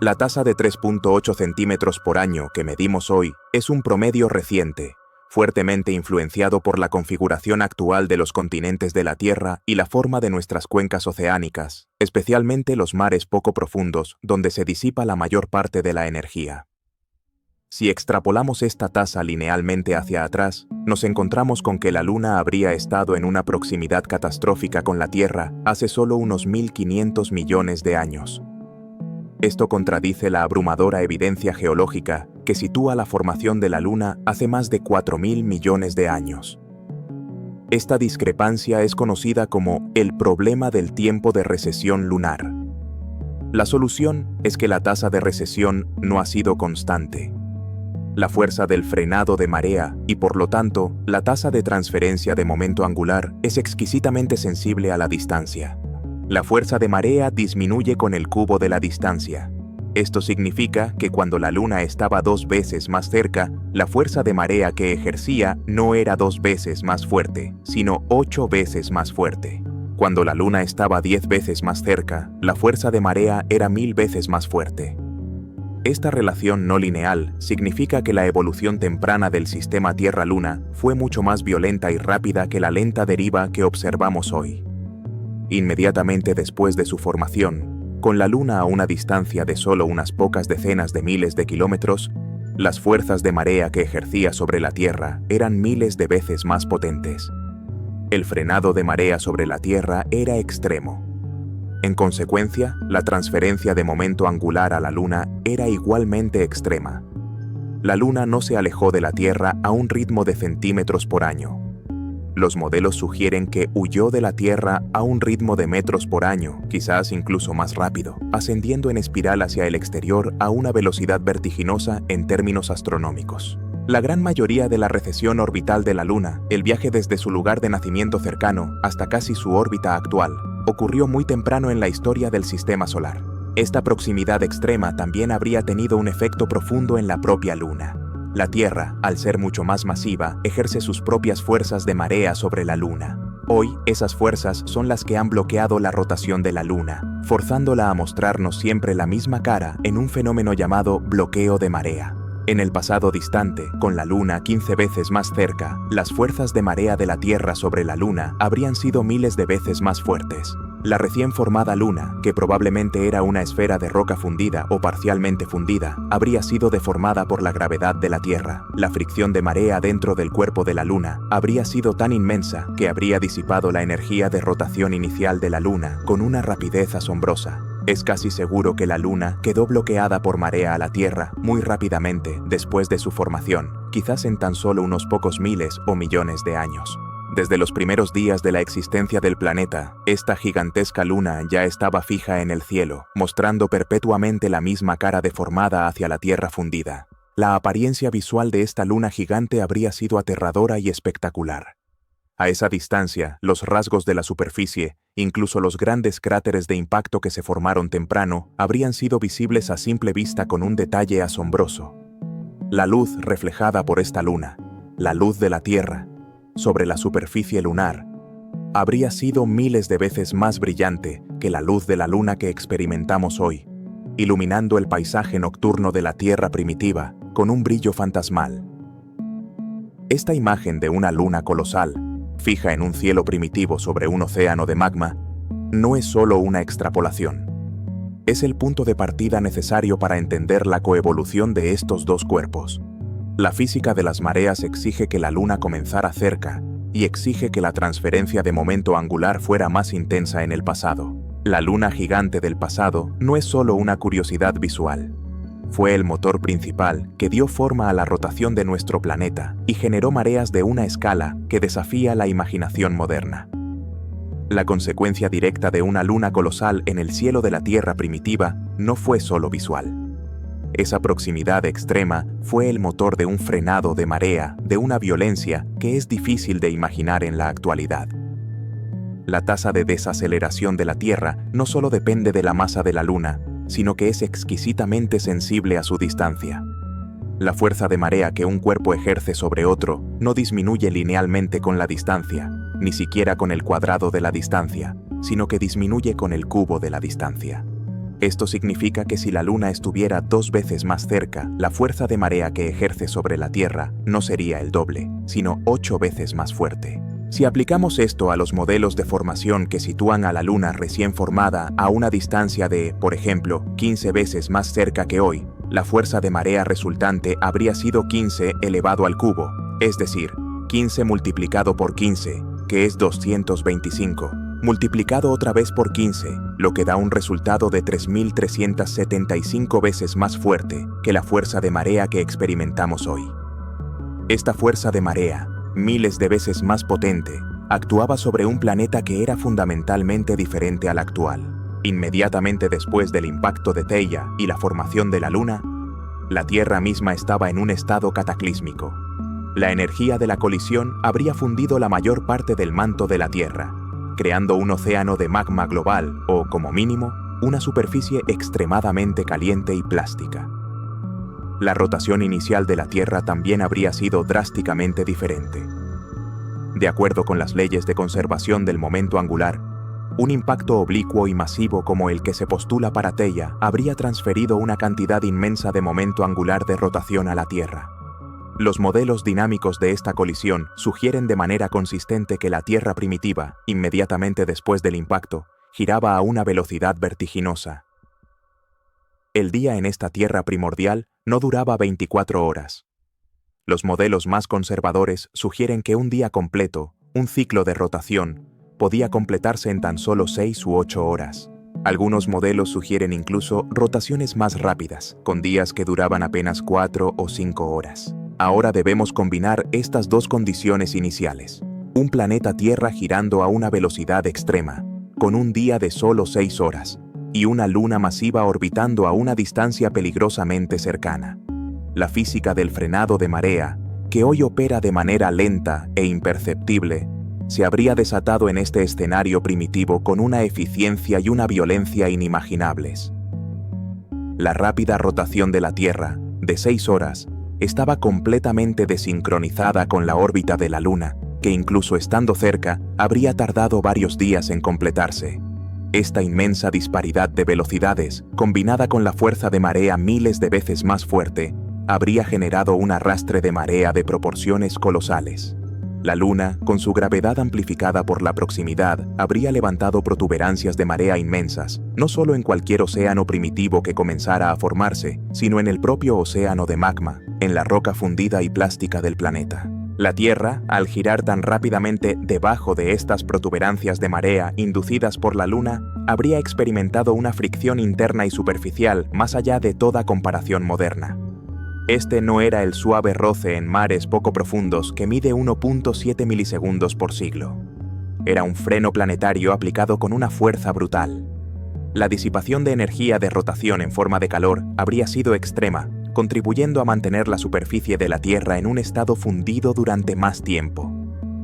La tasa de 3.8 centímetros por año que medimos hoy es un promedio reciente, fuertemente influenciado por la configuración actual de los continentes de la Tierra y la forma de nuestras cuencas oceánicas, especialmente los mares poco profundos, donde se disipa la mayor parte de la energía. Si extrapolamos esta tasa linealmente hacia atrás, nos encontramos con que la Luna habría estado en una proximidad catastrófica con la Tierra hace solo unos 1.500 millones de años. Esto contradice la abrumadora evidencia geológica que sitúa la formación de la Luna hace más de 4.000 millones de años. Esta discrepancia es conocida como el problema del tiempo de recesión lunar. La solución es que la tasa de recesión no ha sido constante. La fuerza del frenado de marea y, por lo tanto, la tasa de transferencia de momento angular es exquisitamente sensible a la distancia. La fuerza de marea disminuye con el cubo de la distancia. Esto significa que cuando la Luna estaba 2 veces más cerca, la fuerza de marea que ejercía no era 2 veces más fuerte, sino 8 veces más fuerte. Cuando la Luna estaba 10 veces más cerca, la fuerza de marea era 1000 veces más fuerte. Esta relación no lineal significa que la evolución temprana del sistema Tierra-Luna fue mucho más violenta y rápida que la lenta deriva que observamos hoy. Inmediatamente después de su formación, con la Luna a una distancia de solo unas pocas decenas de miles de kilómetros, las fuerzas de marea que ejercía sobre la Tierra eran miles de veces más potentes. El frenado de marea sobre la Tierra era extremo. En consecuencia, la transferencia de momento angular a la Luna era igualmente extrema. La Luna no se alejó de la Tierra a un ritmo de centímetros por año. Los modelos sugieren que huyó de la Tierra a un ritmo de metros por año, quizás incluso más rápido, ascendiendo en espiral hacia el exterior a una velocidad vertiginosa en términos astronómicos. La gran mayoría de la recesión orbital de la Luna, el viaje desde su lugar de nacimiento cercano hasta casi su órbita actual, ocurrió muy temprano en la historia del sistema solar. Esta proximidad extrema también habría tenido un efecto profundo en la propia Luna. La Tierra, al ser mucho más masiva, ejerce sus propias fuerzas de marea sobre la Luna. Hoy, esas fuerzas son las que han bloqueado la rotación de la Luna, forzándola a mostrarnos siempre la misma cara en un fenómeno llamado bloqueo de marea. En el pasado distante, con la Luna 15 veces más cerca, las fuerzas de marea de la Tierra sobre la Luna habrían sido miles de veces más fuertes. La recién formada Luna, que probablemente era una esfera de roca fundida o parcialmente fundida, habría sido deformada por la gravedad de la Tierra. La fricción de marea dentro del cuerpo de la Luna habría sido tan inmensa que habría disipado la energía de rotación inicial de la Luna con una rapidez asombrosa. Es casi seguro que la Luna quedó bloqueada por marea a la Tierra muy rápidamente después de su formación, quizás en tan solo unos pocos miles o millones de años. Desde los primeros días de la existencia del planeta, esta gigantesca luna ya estaba fija en el cielo, mostrando perpetuamente la misma cara deformada hacia la Tierra fundida. La apariencia visual de esta luna gigante habría sido aterradora y espectacular. A esa distancia, los rasgos de la superficie, incluso los grandes cráteres de impacto que se formaron temprano, habrían sido visibles a simple vista con un detalle asombroso. La luz reflejada por esta luna, la luz de la Tierra, sobre la superficie lunar, habría sido miles de veces más brillante que la luz de la luna que experimentamos hoy, iluminando el paisaje nocturno de la Tierra primitiva con un brillo fantasmal. Esta imagen de una luna colosal, fija en un cielo primitivo sobre un océano de magma, no es solo una extrapolación. Es el punto de partida necesario para entender la coevolución de estos dos cuerpos. La física de las mareas exige que la luna comenzara cerca y exige que la transferencia de momento angular fuera más intensa en el pasado. La luna gigante del pasado no es solo una curiosidad visual. Fue el motor principal que dio forma a la rotación de nuestro planeta y generó mareas de una escala que desafía la imaginación moderna. La consecuencia directa de una luna colosal en el cielo de la Tierra primitiva no fue solo visual. Esa proximidad extrema fue el motor de un frenado de marea, de una violencia que es difícil de imaginar en la actualidad. La tasa de desaceleración de la Tierra no solo depende de la masa de la Luna, sino que es exquisitamente sensible a su distancia. La fuerza de marea que un cuerpo ejerce sobre otro no disminuye linealmente con la distancia, ni siquiera con el cuadrado de la distancia, sino que disminuye con el cubo de la distancia. Esto significa que si la Luna estuviera 2 veces más cerca, la fuerza de marea que ejerce sobre la Tierra no sería el doble, sino 8 veces más fuerte. Si aplicamos esto a los modelos de formación que sitúan a la Luna recién formada a una distancia de, por ejemplo, 15 veces más cerca que hoy, la fuerza de marea resultante habría sido 15 elevado al cubo, es decir, 15 multiplicado por 15, que es 225, multiplicado otra vez por 15, lo que da un resultado de 3.375 veces más fuerte que la fuerza de marea que experimentamos hoy. Esta fuerza de marea, miles de veces más potente, actuaba sobre un planeta que era fundamentalmente diferente al actual. Inmediatamente después del impacto de Theia y la formación de la Luna, la Tierra misma estaba en un estado cataclísmico. La energía de la colisión habría fundido la mayor parte del manto de la Tierra, creando un océano de magma global o, como mínimo, una superficie extremadamente caliente y plástica. La rotación inicial de la Tierra también habría sido drásticamente diferente. De acuerdo con las leyes de conservación del momento angular, un impacto oblicuo y masivo como el que se postula para Theia habría transferido una cantidad inmensa de momento angular de rotación a la Tierra. Los modelos dinámicos de esta colisión sugieren de manera consistente que la Tierra primitiva, inmediatamente después del impacto, giraba a una velocidad vertiginosa. El día en esta Tierra primordial no duraba 24 horas. Los modelos más conservadores sugieren que un día completo, un ciclo de rotación, podía completarse en tan solo 6 u 8 horas. Algunos modelos sugieren incluso rotaciones más rápidas, con días que duraban apenas 4 o 5 horas. Ahora debemos combinar estas dos condiciones iniciales. Un planeta Tierra girando a una velocidad extrema, con un día de solo 6 horas, y una luna masiva orbitando a una distancia peligrosamente cercana. La física del frenado de marea, que hoy opera de manera lenta e imperceptible, se habría desatado en este escenario primitivo con una eficiencia y una violencia inimaginables. La rápida rotación de la Tierra, de 6 horas, estaba completamente desincronizada con la órbita de la Luna, que incluso estando cerca, habría tardado varios días en completarse. Esta inmensa disparidad de velocidades, combinada con la fuerza de marea miles de veces más fuerte, habría generado un arrastre de marea de proporciones colosales. La Luna, con su gravedad amplificada por la proximidad, habría levantado protuberancias de marea inmensas, no solo en cualquier océano primitivo que comenzara a formarse, sino en el propio océano de magma, en la roca fundida y plástica del planeta. La Tierra, al girar tan rápidamente debajo de estas protuberancias de marea inducidas por la Luna, habría experimentado una fricción interna y superficial más allá de toda comparación moderna. Este no era el suave roce en mares poco profundos que mide 1.7 milisegundos por siglo. Era un freno planetario aplicado con una fuerza brutal. La disipación de energía de rotación en forma de calor habría sido extrema, contribuyendo a mantener la superficie de la Tierra en un estado fundido durante más tiempo.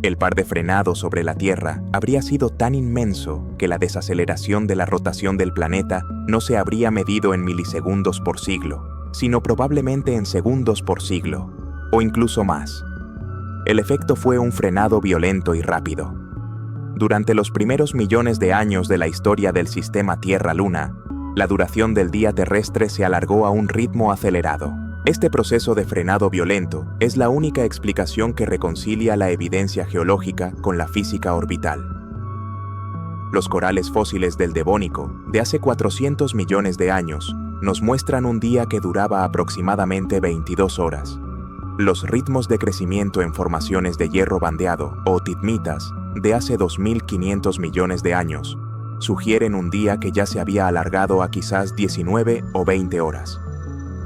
El par de frenado sobre la Tierra habría sido tan inmenso que la desaceleración de la rotación del planeta no se habría medido en milisegundos por siglo, sino probablemente en segundos por siglo, o incluso más. El efecto fue un frenado violento y rápido. Durante los primeros millones de años de la historia del sistema Tierra-Luna, la duración del día terrestre se alargó a un ritmo acelerado. Este proceso de frenado violento es la única explicación que reconcilia la evidencia geológica con la física orbital. Los corales fósiles del Devónico, de hace 400 millones de años, nos muestran un día que duraba aproximadamente 22 horas. Los ritmos de crecimiento en formaciones de hierro bandeado, o titmitas, de hace 2.500 millones de años, sugieren un día que ya se había alargado a quizás 19 o 20 horas.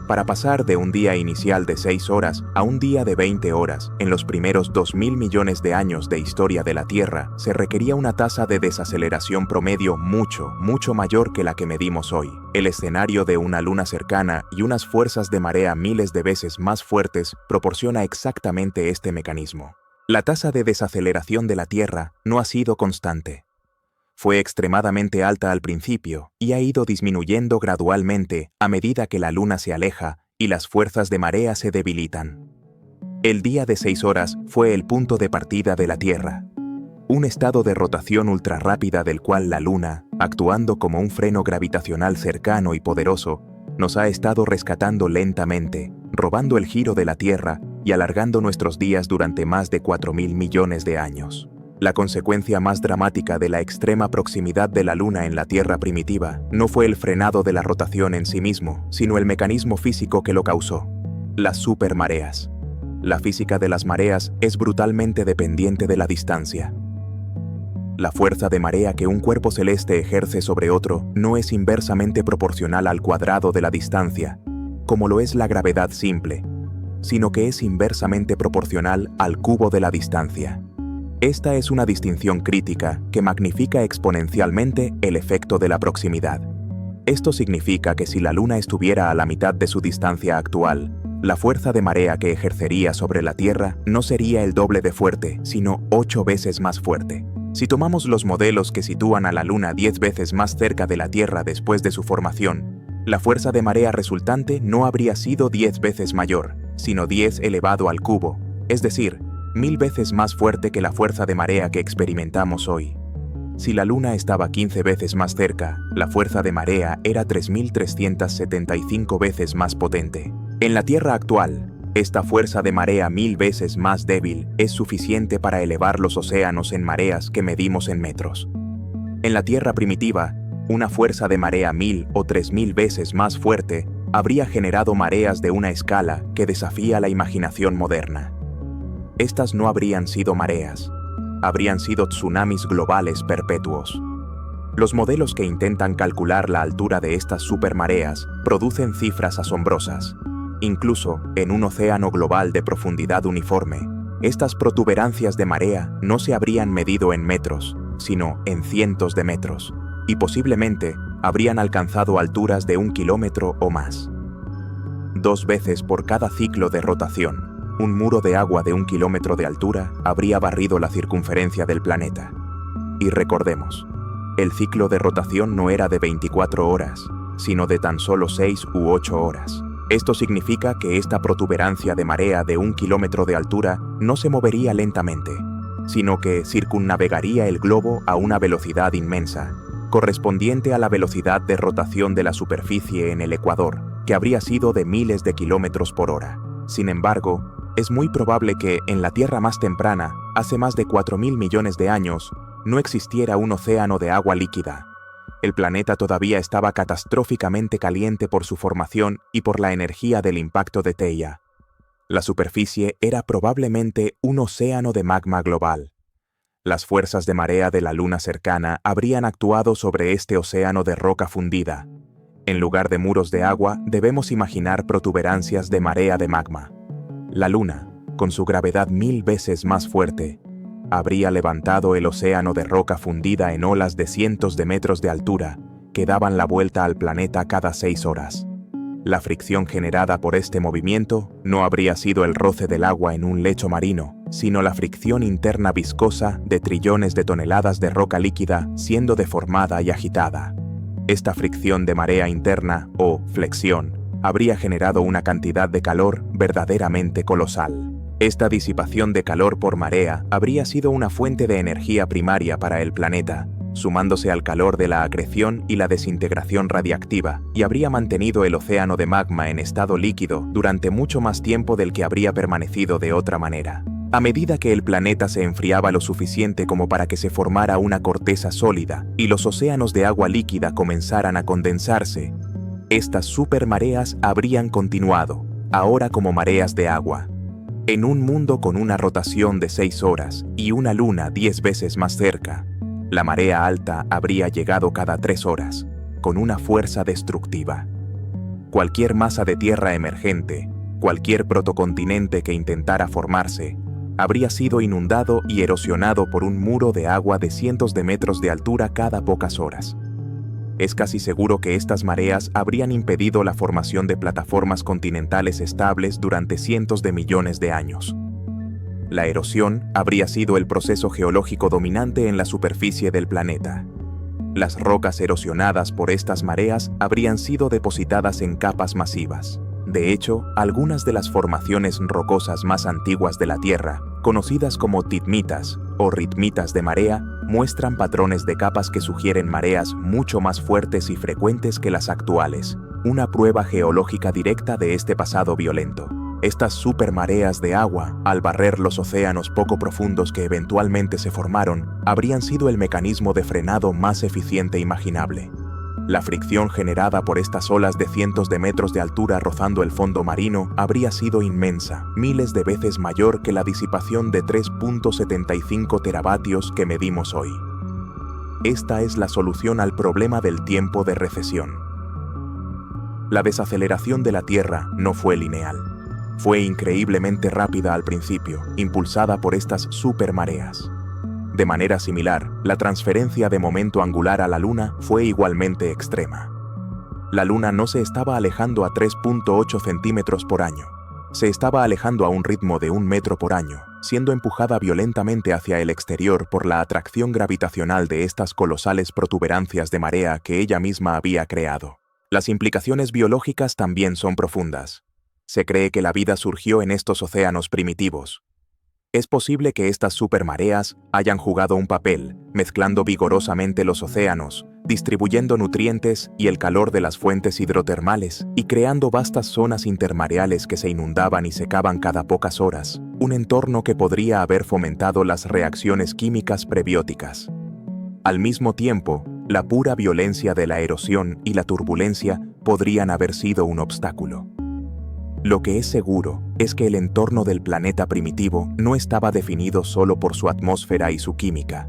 Para pasar de un día inicial de 6 horas a un día de 20 horas en los primeros 2.000 millones de años de historia de la Tierra, se requería una tasa de desaceleración promedio mucho mayor que la que medimos hoy. El escenario de una luna cercana y unas fuerzas de marea miles de veces más fuertes proporciona exactamente este mecanismo. La tasa de desaceleración de la Tierra no ha sido constante. Fue extremadamente alta al principio y ha ido disminuyendo gradualmente a medida que la Luna se aleja y las fuerzas de marea se debilitan. El día de 6 horas fue el punto de partida de la Tierra, un estado de rotación ultrarrápida del cual la Luna, actuando como un freno gravitacional cercano y poderoso, nos ha estado rescatando lentamente, robando el giro de la Tierra y alargando nuestros días durante más de 4.000 millones de años. La consecuencia más dramática de la extrema proximidad de la Luna en la Tierra primitiva no fue el frenado de la rotación en sí mismo, sino el mecanismo físico que lo causó: las supermareas. La física de las mareas es brutalmente dependiente de la distancia. La fuerza de marea que un cuerpo celeste ejerce sobre otro no es inversamente proporcional al cuadrado de la distancia, como lo es la gravedad simple, sino que es inversamente proporcional al cubo de la distancia. Esta es una distinción crítica que magnifica exponencialmente el efecto de la proximidad. Esto significa que si la Luna estuviera a la mitad de su distancia actual, la fuerza de marea que ejercería sobre la Tierra no sería el doble de fuerte, sino 8 veces más fuerte. Si tomamos los modelos que sitúan a la Luna 10 veces más cerca de la Tierra después de su formación, la fuerza de marea resultante no habría sido 10 veces mayor, sino 10 elevado al cubo, es decir, 1000 veces más fuerte que la fuerza de marea que experimentamos hoy. Si la Luna estaba 15 veces más cerca, la fuerza de marea era 3375 veces más potente. En la Tierra actual, esta fuerza de marea 1000 veces más débil es suficiente para elevar los océanos en mareas que medimos en metros. En la Tierra primitiva, una fuerza de marea 1000 o 3000 veces más fuerte habría generado mareas de una escala que desafía la imaginación moderna. Estas no habrían sido mareas, habrían sido tsunamis globales perpetuos. Los modelos que intentan calcular la altura de estas supermareas producen cifras asombrosas. Incluso en un océano global de profundidad uniforme, estas protuberancias de marea no se habrían medido en metros, sino en cientos de metros, y posiblemente habrían alcanzado alturas de 1 kilómetro o más. 2 veces por cada ciclo de rotación, un muro de agua de 1 kilómetro de altura habría barrido la circunferencia del planeta. Y recordemos, el ciclo de rotación no era de 24 horas, sino de tan solo 6 u 8 horas. Esto significa que esta protuberancia de marea de 1 kilómetro de altura no se movería lentamente, sino que circunnavegaría el globo a una velocidad inmensa, correspondiente a la velocidad de rotación de la superficie en el ecuador, que habría sido de miles de kilómetros por hora. Sin embargo, es muy probable que, en la Tierra más temprana, hace más de 4.000 millones de años, no existiera un océano de agua líquida. El planeta todavía estaba catastróficamente caliente por su formación y por la energía del impacto de Theia. La superficie era probablemente un océano de magma global. Las fuerzas de marea de la Luna cercana habrían actuado sobre este océano de roca fundida. En lugar de muros de agua, debemos imaginar protuberancias de marea de magma. La Luna, con su gravedad 1000 veces más fuerte, habría levantado el océano de roca fundida en olas de cientos de metros de altura que daban la vuelta al planeta cada 6 horas. La fricción generada por este movimiento no habría sido el roce del agua en un lecho marino, sino la fricción interna viscosa de trillones de toneladas de roca líquida siendo deformada y agitada. Esta fricción de marea interna, o flexión, habría generado una cantidad de calor verdaderamente colosal. Esta disipación de calor por marea habría sido una fuente de energía primaria para el planeta, sumándose al calor de la acreción y la desintegración radiactiva, y habría mantenido el océano de magma en estado líquido durante mucho más tiempo del que habría permanecido de otra manera. A medida que el planeta se enfriaba lo suficiente como para que se formara una corteza sólida y los océanos de agua líquida comenzaran a condensarse, estas supermareas habrían continuado, ahora como mareas de agua. En un mundo con una rotación de 6 horas y una luna 10 veces más cerca, la marea alta habría llegado cada 3 horas, con una fuerza destructiva. Cualquier masa de tierra emergente, cualquier protocontinente que intentara formarse, habría sido inundado y erosionado por un muro de agua de cientos de metros de altura cada pocas horas. Es casi seguro que estas mareas habrían impedido la formación de plataformas continentales estables durante cientos de millones de años. La erosión habría sido el proceso geológico dominante en la superficie del planeta. Las rocas erosionadas por estas mareas habrían sido depositadas en capas masivas. De hecho, algunas de las formaciones rocosas más antiguas de la Tierra, conocidas como titmitas o ritmitas de marea, muestran patrones de capas que sugieren mareas mucho más fuertes y frecuentes que las actuales, una prueba geológica directa de este pasado violento. Estas supermareas de agua, al barrer los océanos poco profundos que eventualmente se formaron, habrían sido el mecanismo de frenado más eficiente imaginable. La fricción generada por estas olas de cientos de metros de altura rozando el fondo marino habría sido inmensa, miles de veces mayor que la disipación de 3.75 teravatios que medimos hoy. Esta es la solución al problema del tiempo de recesión. La desaceleración de la Tierra no fue lineal. Fue increíblemente rápida al principio, impulsada por estas supermareas. De manera similar, la transferencia de momento angular a la Luna fue igualmente extrema. La Luna no se estaba alejando a 3.8 centímetros por año. Se estaba alejando a un ritmo de 1 metro por año, siendo empujada violentamente hacia el exterior por la atracción gravitacional de estas colosales protuberancias de marea que ella misma había creado. Las implicaciones biológicas también son profundas. Se cree que la vida surgió en estos océanos primitivos. Es posible que estas supermareas hayan jugado un papel, mezclando vigorosamente los océanos, distribuyendo nutrientes y el calor de las fuentes hidrotermales y creando vastas zonas intermareales que se inundaban y secaban cada pocas horas, un entorno que podría haber fomentado las reacciones químicas prebióticas. Al mismo tiempo, la pura violencia de la erosión y la turbulencia podrían haber sido un obstáculo. Lo que es seguro es que el entorno del planeta primitivo no estaba definido solo por su atmósfera y su química,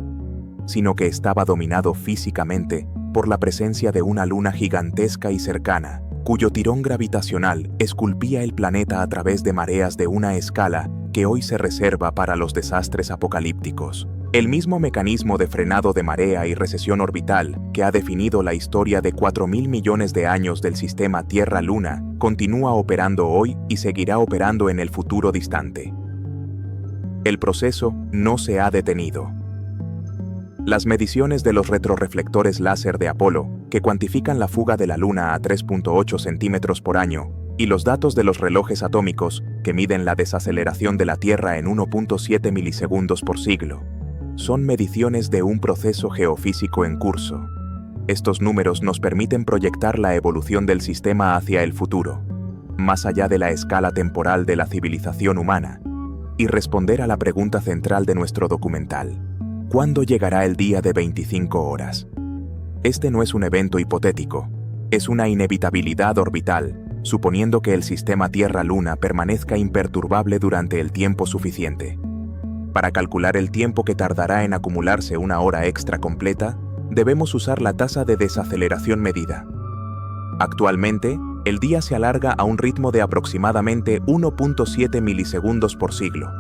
sino que estaba dominado físicamente por la presencia de una luna gigantesca y cercana, cuyo tirón gravitacional esculpía el planeta a través de mareas de una escala que hoy se reserva para los desastres apocalípticos. El mismo mecanismo de frenado de marea y recesión orbital que ha definido la historia de 4.000 millones de años del sistema Tierra-Luna continúa operando hoy y seguirá operando en el futuro distante. El proceso no se ha detenido. Las mediciones de los retroreflectores láser de Apolo, que cuantifican la fuga de la Luna a 3.8 centímetros por año, y los datos de los relojes atómicos, que miden la desaceleración de la Tierra en 1.7 milisegundos por siglo, son mediciones de un proceso geofísico en curso. Estos números nos permiten proyectar la evolución del sistema hacia el futuro, más allá de la escala temporal de la civilización humana, y responder a la pregunta central de nuestro documental: ¿cuándo llegará el día de 25 horas? Este no es un evento hipotético, es una inevitabilidad orbital, suponiendo que el sistema Tierra-Luna permanezca imperturbable durante el tiempo suficiente. Para calcular el tiempo que tardará en acumularse una hora extra completa, debemos usar la tasa de desaceleración medida. Actualmente, el día se alarga a un ritmo de aproximadamente 1.7 milisegundos por siglo.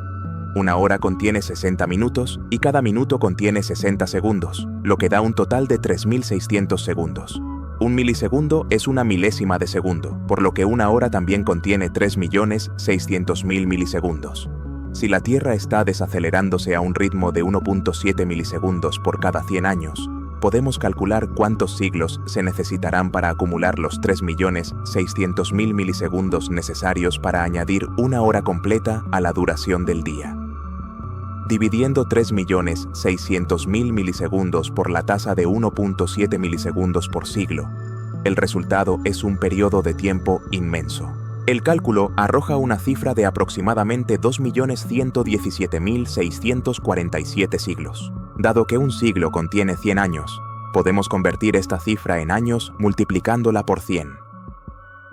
Una hora contiene 60 minutos y cada minuto contiene 60 segundos, lo que da un total de 3.600 segundos. Un milisegundo es una milésima de segundo, por lo que una hora también contiene 3.600.000 milisegundos. Si la Tierra está desacelerándose a un ritmo de 1.7 milisegundos por cada 100 años, podemos calcular cuántos siglos se necesitarán para acumular los 3.600.000 milisegundos necesarios para añadir una hora completa a la duración del día. Dividiendo 3.600.000 milisegundos por la tasa de 1.7 milisegundos por siglo, el resultado es un periodo de tiempo inmenso. El cálculo arroja una cifra de aproximadamente 2.117.647 siglos. Dado que un siglo contiene 100 años, podemos convertir esta cifra en años multiplicándola por 100.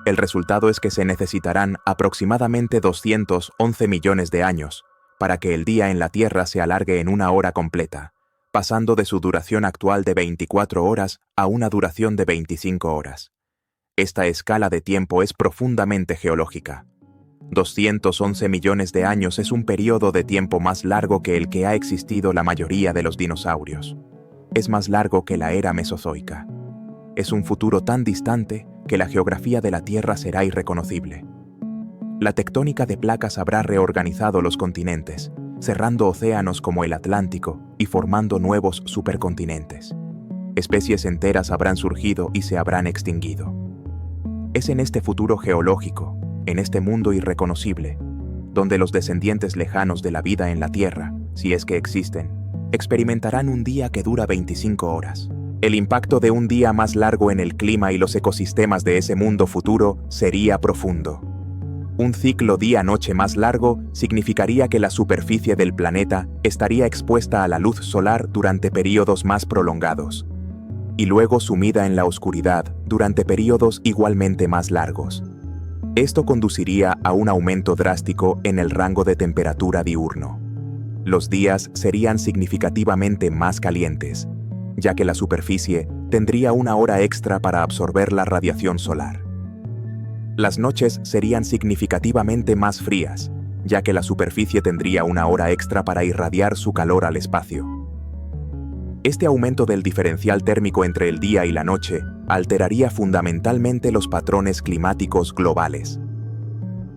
El resultado es que se necesitarán aproximadamente 211 millones de años para que el día en la Tierra se alargue en una hora completa, pasando de su duración actual de 24 horas a una duración de 25 horas. Esta escala de tiempo es profundamente geológica. 211 millones de años es un periodo de tiempo más largo que el que ha existido la mayoría de los dinosaurios. Es más largo que la era mesozoica. Es un futuro tan distante que la geografía de la Tierra será irreconocible. La tectónica de placas habrá reorganizado los continentes, cerrando océanos como el Atlántico y formando nuevos supercontinentes. Especies enteras habrán surgido y se habrán extinguido. Es en este futuro geológico, en este mundo irreconocible, donde los descendientes lejanos de la vida en la Tierra, si es que existen, experimentarán un día que dura 25 horas. El impacto de un día más largo en el clima y los ecosistemas de ese mundo futuro sería profundo. Un ciclo día-noche más largo significaría que la superficie del planeta estaría expuesta a la luz solar durante periodos más prolongados, y luego sumida en la oscuridad durante periodos igualmente más largos. Esto conduciría a un aumento drástico en el rango de temperatura diurno. Los días serían significativamente más calientes, ya que la superficie tendría una hora extra para absorber la radiación solar. Las noches serían significativamente más frías, ya que la superficie tendría una hora extra para irradiar su calor al espacio. Este aumento del diferencial térmico entre el día y la noche alteraría fundamentalmente los patrones climáticos globales.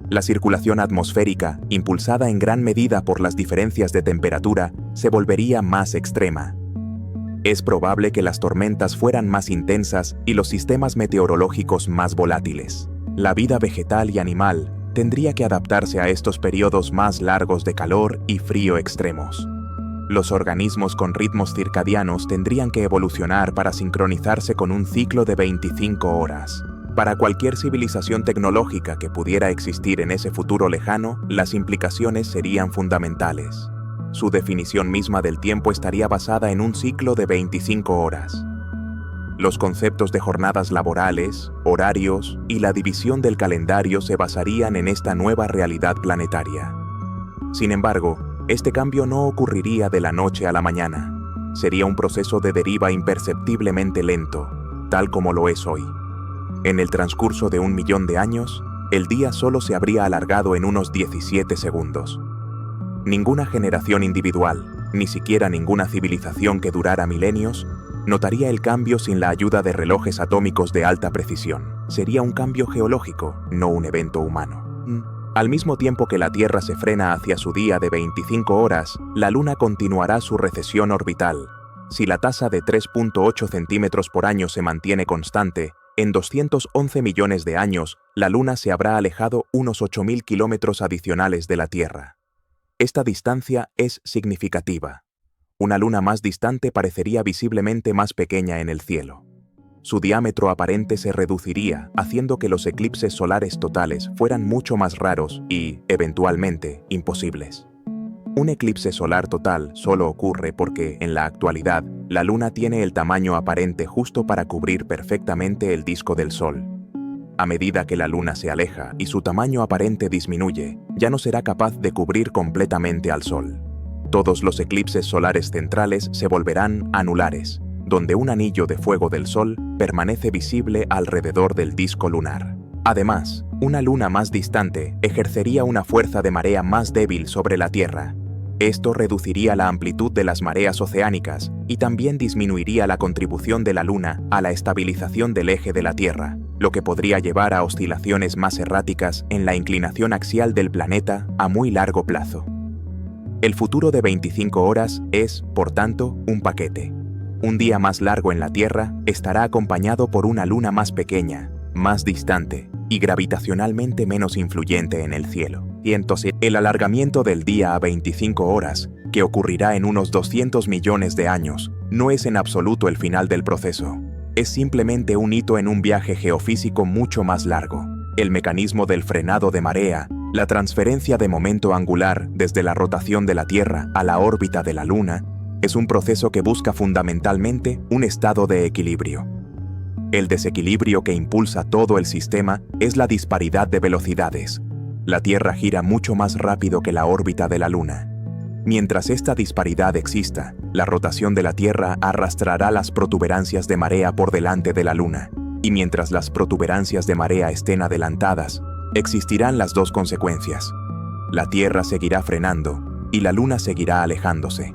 La circulación atmosférica, impulsada en gran medida por las diferencias de temperatura, se volvería más extrema. Es probable que las tormentas fueran más intensas y los sistemas meteorológicos más volátiles. La vida vegetal y animal tendría que adaptarse a estos periodos más largos de calor y frío extremos. Los organismos con ritmos circadianos tendrían que evolucionar para sincronizarse con un ciclo de 25 horas. Para cualquier civilización tecnológica que pudiera existir en ese futuro lejano, las implicaciones serían fundamentales. Su definición misma del tiempo estaría basada en un ciclo de 25 horas. Los conceptos de jornadas laborales, horarios y la división del calendario se basarían en esta nueva realidad planetaria. Sin embargo, este cambio no ocurriría de la noche a la mañana. Sería un proceso de deriva imperceptiblemente lento, tal como lo es hoy. En el transcurso de 1 millón de años, el día solo se habría alargado en unos 17 segundos. Ninguna generación individual, ni siquiera ninguna civilización que durara milenios, notaría el cambio sin la ayuda de relojes atómicos de alta precisión. Sería un cambio geológico, no un evento humano. Al mismo tiempo que la Tierra se frena hacia su día de 25 horas, la Luna continuará su recesión orbital. Si la tasa de 3.8 centímetros por año se mantiene constante, en 211 millones de años, la Luna se habrá alejado unos 8.000 kilómetros adicionales de la Tierra. Esta distancia es significativa. Una luna más distante parecería visiblemente más pequeña en el cielo. Su diámetro aparente se reduciría, haciendo que los eclipses solares totales fueran mucho más raros y, eventualmente, imposibles. Un eclipse solar total solo ocurre porque, en la actualidad, la Luna tiene el tamaño aparente justo para cubrir perfectamente el disco del Sol. A medida que la Luna se aleja y su tamaño aparente disminuye, ya no será capaz de cubrir completamente al Sol. Todos los eclipses solares centrales se volverán anulares, donde un anillo de fuego del Sol permanece visible alrededor del disco lunar. Además, una luna más distante ejercería una fuerza de marea más débil sobre la Tierra. Esto reduciría la amplitud de las mareas oceánicas y también disminuiría la contribución de la Luna a la estabilización del eje de la Tierra, lo que podría llevar a oscilaciones más erráticas en la inclinación axial del planeta a muy largo plazo. El futuro de 25 horas es, por tanto, un paquete. Un día más largo en la Tierra estará acompañado por una luna más pequeña, más distante y gravitacionalmente menos influyente en el cielo. Y entonces, el alargamiento del día a 25 horas, que ocurrirá en unos 200 millones de años, no es en absoluto el final del proceso. Es simplemente un hito en un viaje geofísico mucho más largo. El mecanismo del frenado de marea, la transferencia de momento angular desde la rotación de la Tierra a la órbita de la Luna, es un proceso que busca fundamentalmente un estado de equilibrio. El desequilibrio que impulsa todo el sistema es la disparidad de velocidades. La Tierra gira mucho más rápido que la órbita de la Luna. Mientras esta disparidad exista, la rotación de la Tierra arrastrará las protuberancias de marea por delante de la Luna, y mientras las protuberancias de marea estén adelantadas, existirán las dos consecuencias. La Tierra seguirá frenando y la Luna seguirá alejándose.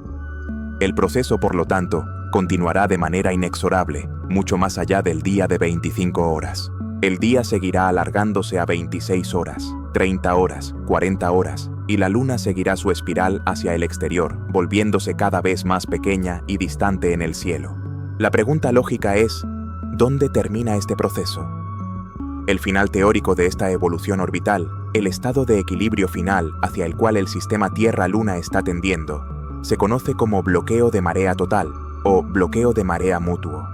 El proceso, por lo tanto, continuará de manera inexorable, mucho más allá del día de 25 horas. El día seguirá alargándose a 26 horas, 30 horas, 40 horas, y la Luna seguirá su espiral hacia el exterior, volviéndose cada vez más pequeña y distante en el cielo. La pregunta lógica es, ¿dónde termina este proceso? El final teórico de esta evolución orbital, el estado de equilibrio final hacia el cual el sistema Tierra-Luna está tendiendo, se conoce como bloqueo de marea total o bloqueo de marea mutuo.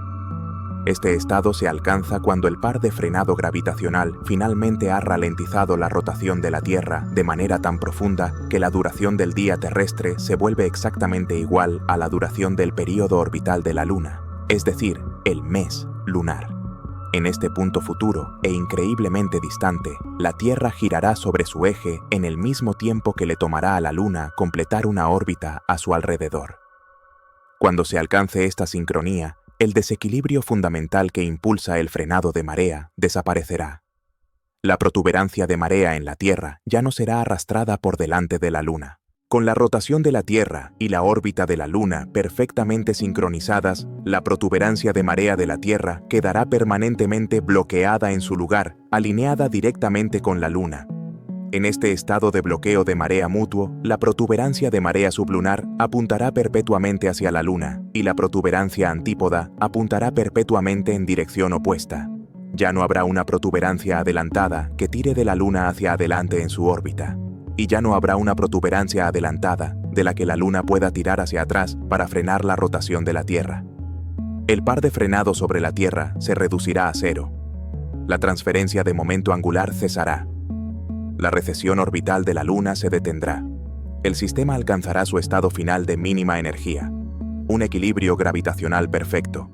Este estado se alcanza cuando el par de frenado gravitacional finalmente ha ralentizado la rotación de la Tierra de manera tan profunda que la duración del día terrestre se vuelve exactamente igual a la duración del período orbital de la Luna, es decir, el mes lunar. En este punto futuro e increíblemente distante, la Tierra girará sobre su eje en el mismo tiempo que le tomará a la Luna completar una órbita a su alrededor. Cuando se alcance esta sincronía, el desequilibrio fundamental que impulsa el frenado de marea desaparecerá. La protuberancia de marea en la Tierra ya no será arrastrada por delante de la Luna. Con la rotación de la Tierra y la órbita de la Luna perfectamente sincronizadas, la protuberancia de marea de la Tierra quedará permanentemente bloqueada en su lugar, alineada directamente con la Luna. En este estado de bloqueo de marea mutuo, la protuberancia de marea sublunar apuntará perpetuamente hacia la Luna y la protuberancia antípoda apuntará perpetuamente en dirección opuesta. Ya no habrá una protuberancia adelantada que tire de la Luna hacia adelante en su órbita, y ya no habrá una protuberancia adelantada de la que la Luna pueda tirar hacia atrás para frenar la rotación de la Tierra. El par de frenado sobre la Tierra se reducirá a cero. La transferencia de momento angular cesará. La recesión orbital de la Luna se detendrá. El sistema alcanzará su estado final de mínima energía, un equilibrio gravitacional perfecto.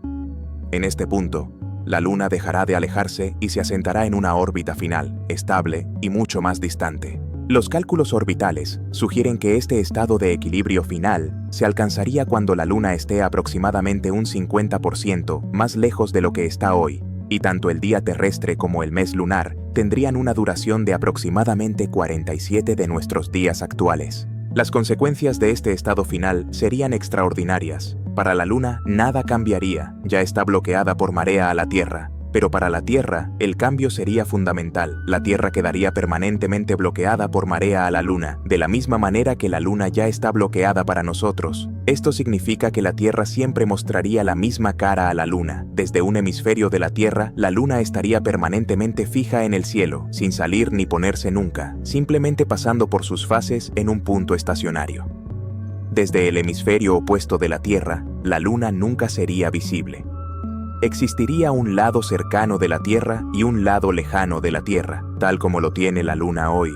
En este punto, la Luna dejará de alejarse y se asentará en una órbita final, estable y mucho más distante. Los cálculos orbitales sugieren que este estado de equilibrio final se alcanzaría cuando la Luna esté aproximadamente un 50% más lejos de lo que está hoy, y tanto el día terrestre como el mes lunar tendrían una duración de aproximadamente 47 de nuestros días actuales. Las consecuencias de este estado final serían extraordinarias. Para la Luna nada cambiaría, ya está bloqueada por marea a la Tierra. Pero para la Tierra, el cambio sería fundamental. La Tierra quedaría permanentemente bloqueada por marea a la Luna, de la misma manera que la Luna ya está bloqueada para nosotros. Esto significa que la Tierra siempre mostraría la misma cara a la Luna. Desde un hemisferio de la Tierra, la Luna estaría permanentemente fija en el cielo, sin salir ni ponerse nunca, simplemente pasando por sus fases en un punto estacionario. Desde el hemisferio opuesto de la Tierra, la Luna nunca sería visible. Existiría un lado cercano de la Tierra y un lado lejano de la Tierra, tal como lo tiene la Luna hoy.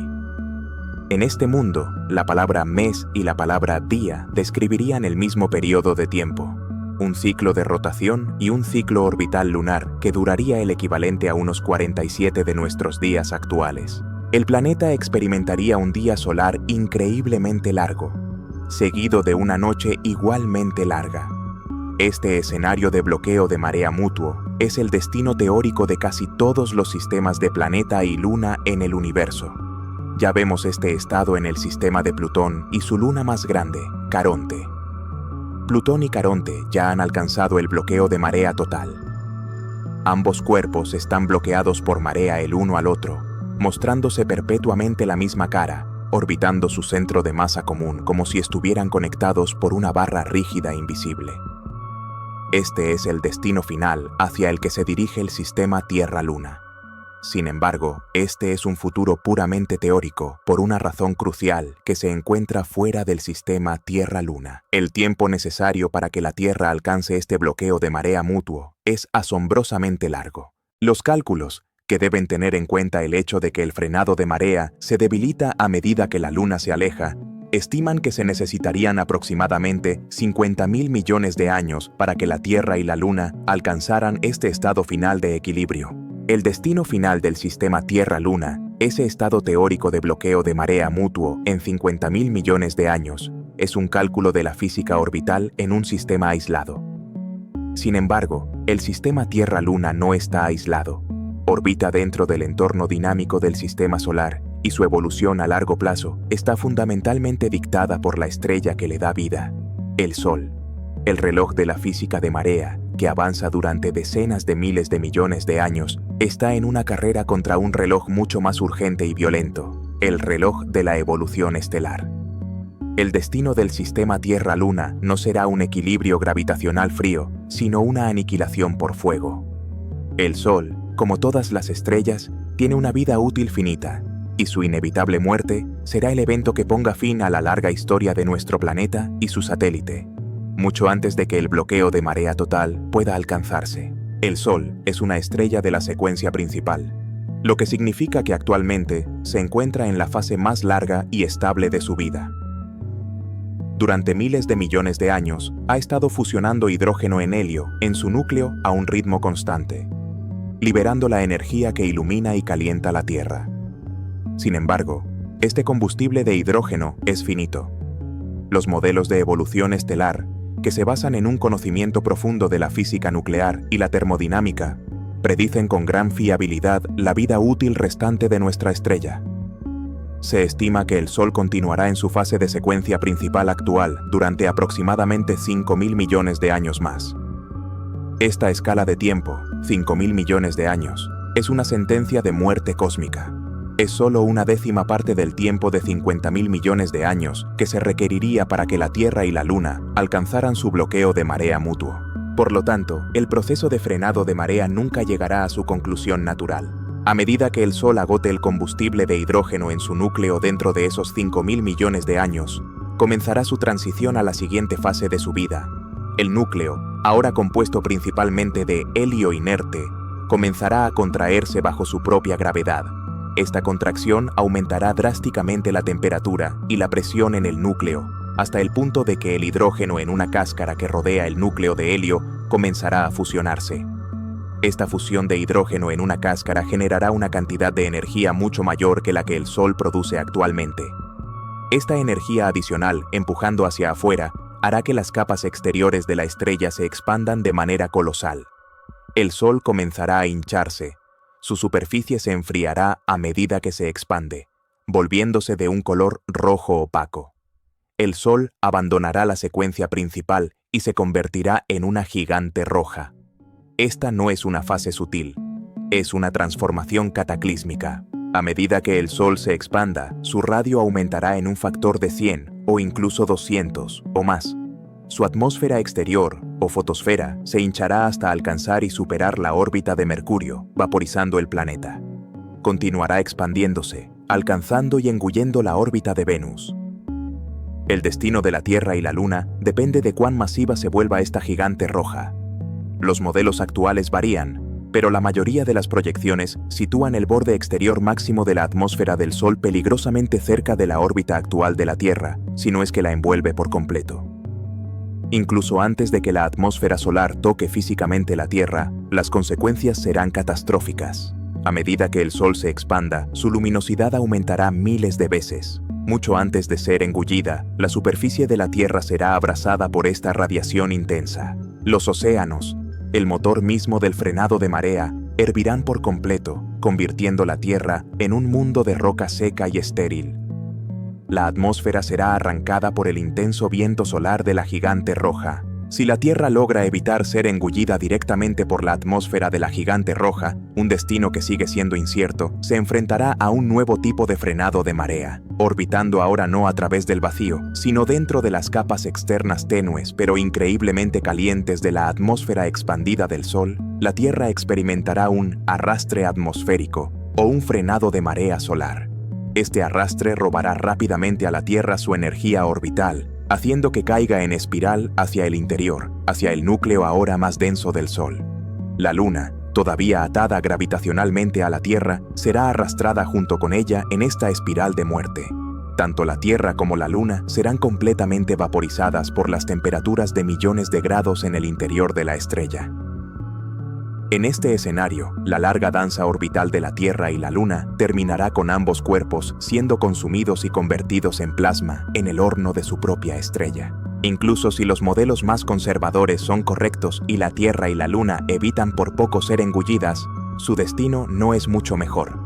En este mundo, la palabra mes y la palabra día describirían el mismo periodo de tiempo, un ciclo de rotación y un ciclo orbital lunar que duraría el equivalente a unos 47 de nuestros días actuales. El planeta experimentaría un día solar increíblemente largo, seguido de una noche igualmente larga. Este escenario de bloqueo de marea mutuo es el destino teórico de casi todos los sistemas de planeta y luna en el universo. Ya vemos este estado en el sistema de Plutón y su luna más grande, Caronte. Plutón y Caronte ya han alcanzado el bloqueo de marea total. Ambos cuerpos están bloqueados por marea el uno al otro, mostrándose perpetuamente la misma cara, orbitando su centro de masa común como si estuvieran conectados por una barra rígida e invisible. Este es el destino final hacia el que se dirige el sistema Tierra-Luna. Sin embargo, este es un futuro puramente teórico por una razón crucial que se encuentra fuera del sistema Tierra-Luna. El tiempo necesario para que la Tierra alcance este bloqueo de marea mutuo es asombrosamente largo. Los cálculos, que deben tener en cuenta el hecho de que el frenado de marea se debilita a medida que la Luna se aleja, estiman que se necesitarían aproximadamente 50.000 millones de años para que la Tierra y la Luna alcanzaran este estado final de equilibrio. El destino final del sistema Tierra-Luna, ese estado teórico de bloqueo de marea mutuo en 50.000 millones de años, es un cálculo de la física orbital en un sistema aislado. Sin embargo, el sistema Tierra-Luna no está aislado. Orbita dentro del entorno dinámico del sistema solar y su evolución a largo plazo está fundamentalmente dictada por la estrella que le da vida, el Sol. El reloj de la física de marea, que avanza durante decenas de miles de millones de años, está en una carrera contra un reloj mucho más urgente y violento, el reloj de la evolución estelar. El destino del sistema Tierra-Luna no será un equilibrio gravitacional frío, sino una aniquilación por fuego. El Sol, como todas las estrellas, tiene una vida útil finita, y su inevitable muerte será el evento que ponga fin a la larga historia de nuestro planeta y su satélite, mucho antes de que el bloqueo de marea total pueda alcanzarse. El Sol es una estrella de la secuencia principal, lo que significa que actualmente se encuentra en la fase más larga y estable de su vida. Durante miles de millones de años, ha estado fusionando hidrógeno en helio en su núcleo a un ritmo constante, liberando la energía que ilumina y calienta la Tierra. Sin embargo, este combustible de hidrógeno es finito. Los modelos de evolución estelar, que se basan en un conocimiento profundo de la física nuclear y la termodinámica, predicen con gran fiabilidad la vida útil restante de nuestra estrella. Se estima que el Sol continuará en su fase de secuencia principal actual durante aproximadamente 5.000 millones de años más. Esta escala de tiempo, 5.000 millones de años, es una sentencia de muerte cósmica. Es solo una décima parte del tiempo de 50.000 millones de años que se requeriría para que la Tierra y la Luna alcanzaran su bloqueo de marea mutuo. Por lo tanto, el proceso de frenado de marea nunca llegará a su conclusión natural. A medida que el Sol agote el combustible de hidrógeno en su núcleo dentro de esos 5.000 millones de años, comenzará su transición a la siguiente fase de su vida. El núcleo, ahora compuesto principalmente de helio inerte, comenzará a contraerse bajo su propia gravedad. Esta contracción aumentará drásticamente la temperatura y la presión en el núcleo, hasta el punto de que el hidrógeno en una cáscara que rodea el núcleo de helio comenzará a fusionarse. Esta fusión de hidrógeno en una cáscara generará una cantidad de energía mucho mayor que la que el Sol produce actualmente. Esta energía adicional, empujando hacia afuera, hará que las capas exteriores de la estrella se expandan de manera colosal. El Sol comenzará a hincharse. Su superficie se enfriará a medida que se expande, volviéndose de un color rojo opaco. El Sol abandonará la secuencia principal y se convertirá en una gigante roja. Esta no es una fase sutil, es una transformación cataclísmica. A medida que el Sol se expanda, su radio aumentará en un factor de 100 o incluso 200 o más. Su atmósfera exterior, o fotosfera, se hinchará hasta alcanzar y superar la órbita de Mercurio, vaporizando el planeta. Continuará expandiéndose, alcanzando y engullendo la órbita de Venus. El destino de la Tierra y la Luna depende de cuán masiva se vuelva esta gigante roja. Los modelos actuales varían, pero la mayoría de las proyecciones sitúan el borde exterior máximo de la atmósfera del Sol peligrosamente cerca de la órbita actual de la Tierra, si no es que la envuelve por completo. Incluso antes de que la atmósfera solar toque físicamente la Tierra, las consecuencias serán catastróficas. A medida que el Sol se expanda, su luminosidad aumentará miles de veces. Mucho antes de ser engullida, la superficie de la Tierra será abrasada por esta radiación intensa. Los océanos, el motor mismo del frenado de marea, hervirán por completo, convirtiendo la Tierra en un mundo de roca seca y estéril. La atmósfera será arrancada por el intenso viento solar de la gigante roja. Si la Tierra logra evitar ser engullida directamente por la atmósfera de la gigante roja, un destino que sigue siendo incierto, se enfrentará a un nuevo tipo de frenado de marea, orbitando ahora no a través del vacío, sino dentro de las capas externas tenues pero increíblemente calientes de la atmósfera expandida del Sol. La Tierra experimentará un arrastre atmosférico o un frenado de marea solar. Este arrastre robará rápidamente a la Tierra su energía orbital, haciendo que caiga en espiral hacia el interior, hacia el núcleo ahora más denso del Sol. La Luna, todavía atada gravitacionalmente a la Tierra, será arrastrada junto con ella en esta espiral de muerte. Tanto la Tierra como la Luna serán completamente vaporizadas por las temperaturas de millones de grados en el interior de la estrella. En este escenario, la larga danza orbital de la Tierra y la Luna terminará con ambos cuerpos siendo consumidos y convertidos en plasma en el horno de su propia estrella. Incluso si los modelos más conservadores son correctos y la Tierra y la Luna evitan por poco ser engullidas, su destino no es mucho mejor.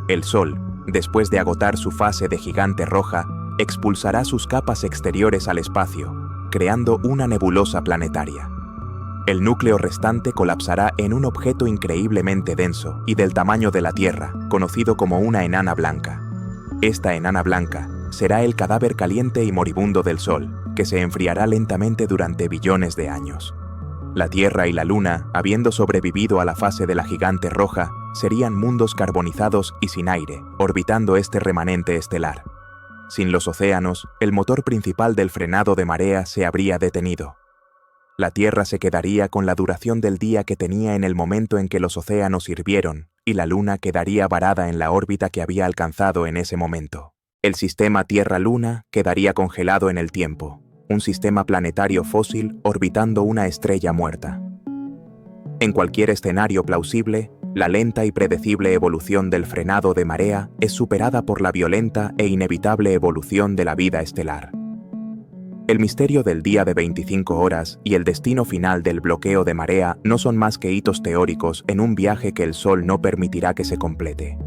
El Sol, después de agotar su fase de gigante roja, expulsará sus capas exteriores al espacio, creando una nebulosa planetaria. El núcleo restante colapsará en un objeto increíblemente denso y del tamaño de la Tierra, conocido como una enana blanca. Esta enana blanca será el cadáver caliente y moribundo del Sol, que se enfriará lentamente durante billones de años. La Tierra y la Luna, habiendo sobrevivido a la fase de la gigante roja, serían mundos carbonizados y sin aire, orbitando este remanente estelar. Sin los océanos, el motor principal del frenado de marea se habría detenido. La Tierra se quedaría con la duración del día que tenía en el momento en que los océanos hirvieron, y la Luna quedaría varada en la órbita que había alcanzado en ese momento. El sistema Tierra-Luna quedaría congelado en el tiempo, un sistema planetario fósil orbitando una estrella muerta. En cualquier escenario plausible, la lenta y predecible evolución del frenado de marea es superada por la violenta e inevitable evolución de la vida estelar. El misterio del día de 25 horas y el destino final del bloqueo de marea no son más que hitos teóricos en un viaje que el Sol no permitirá que se complete.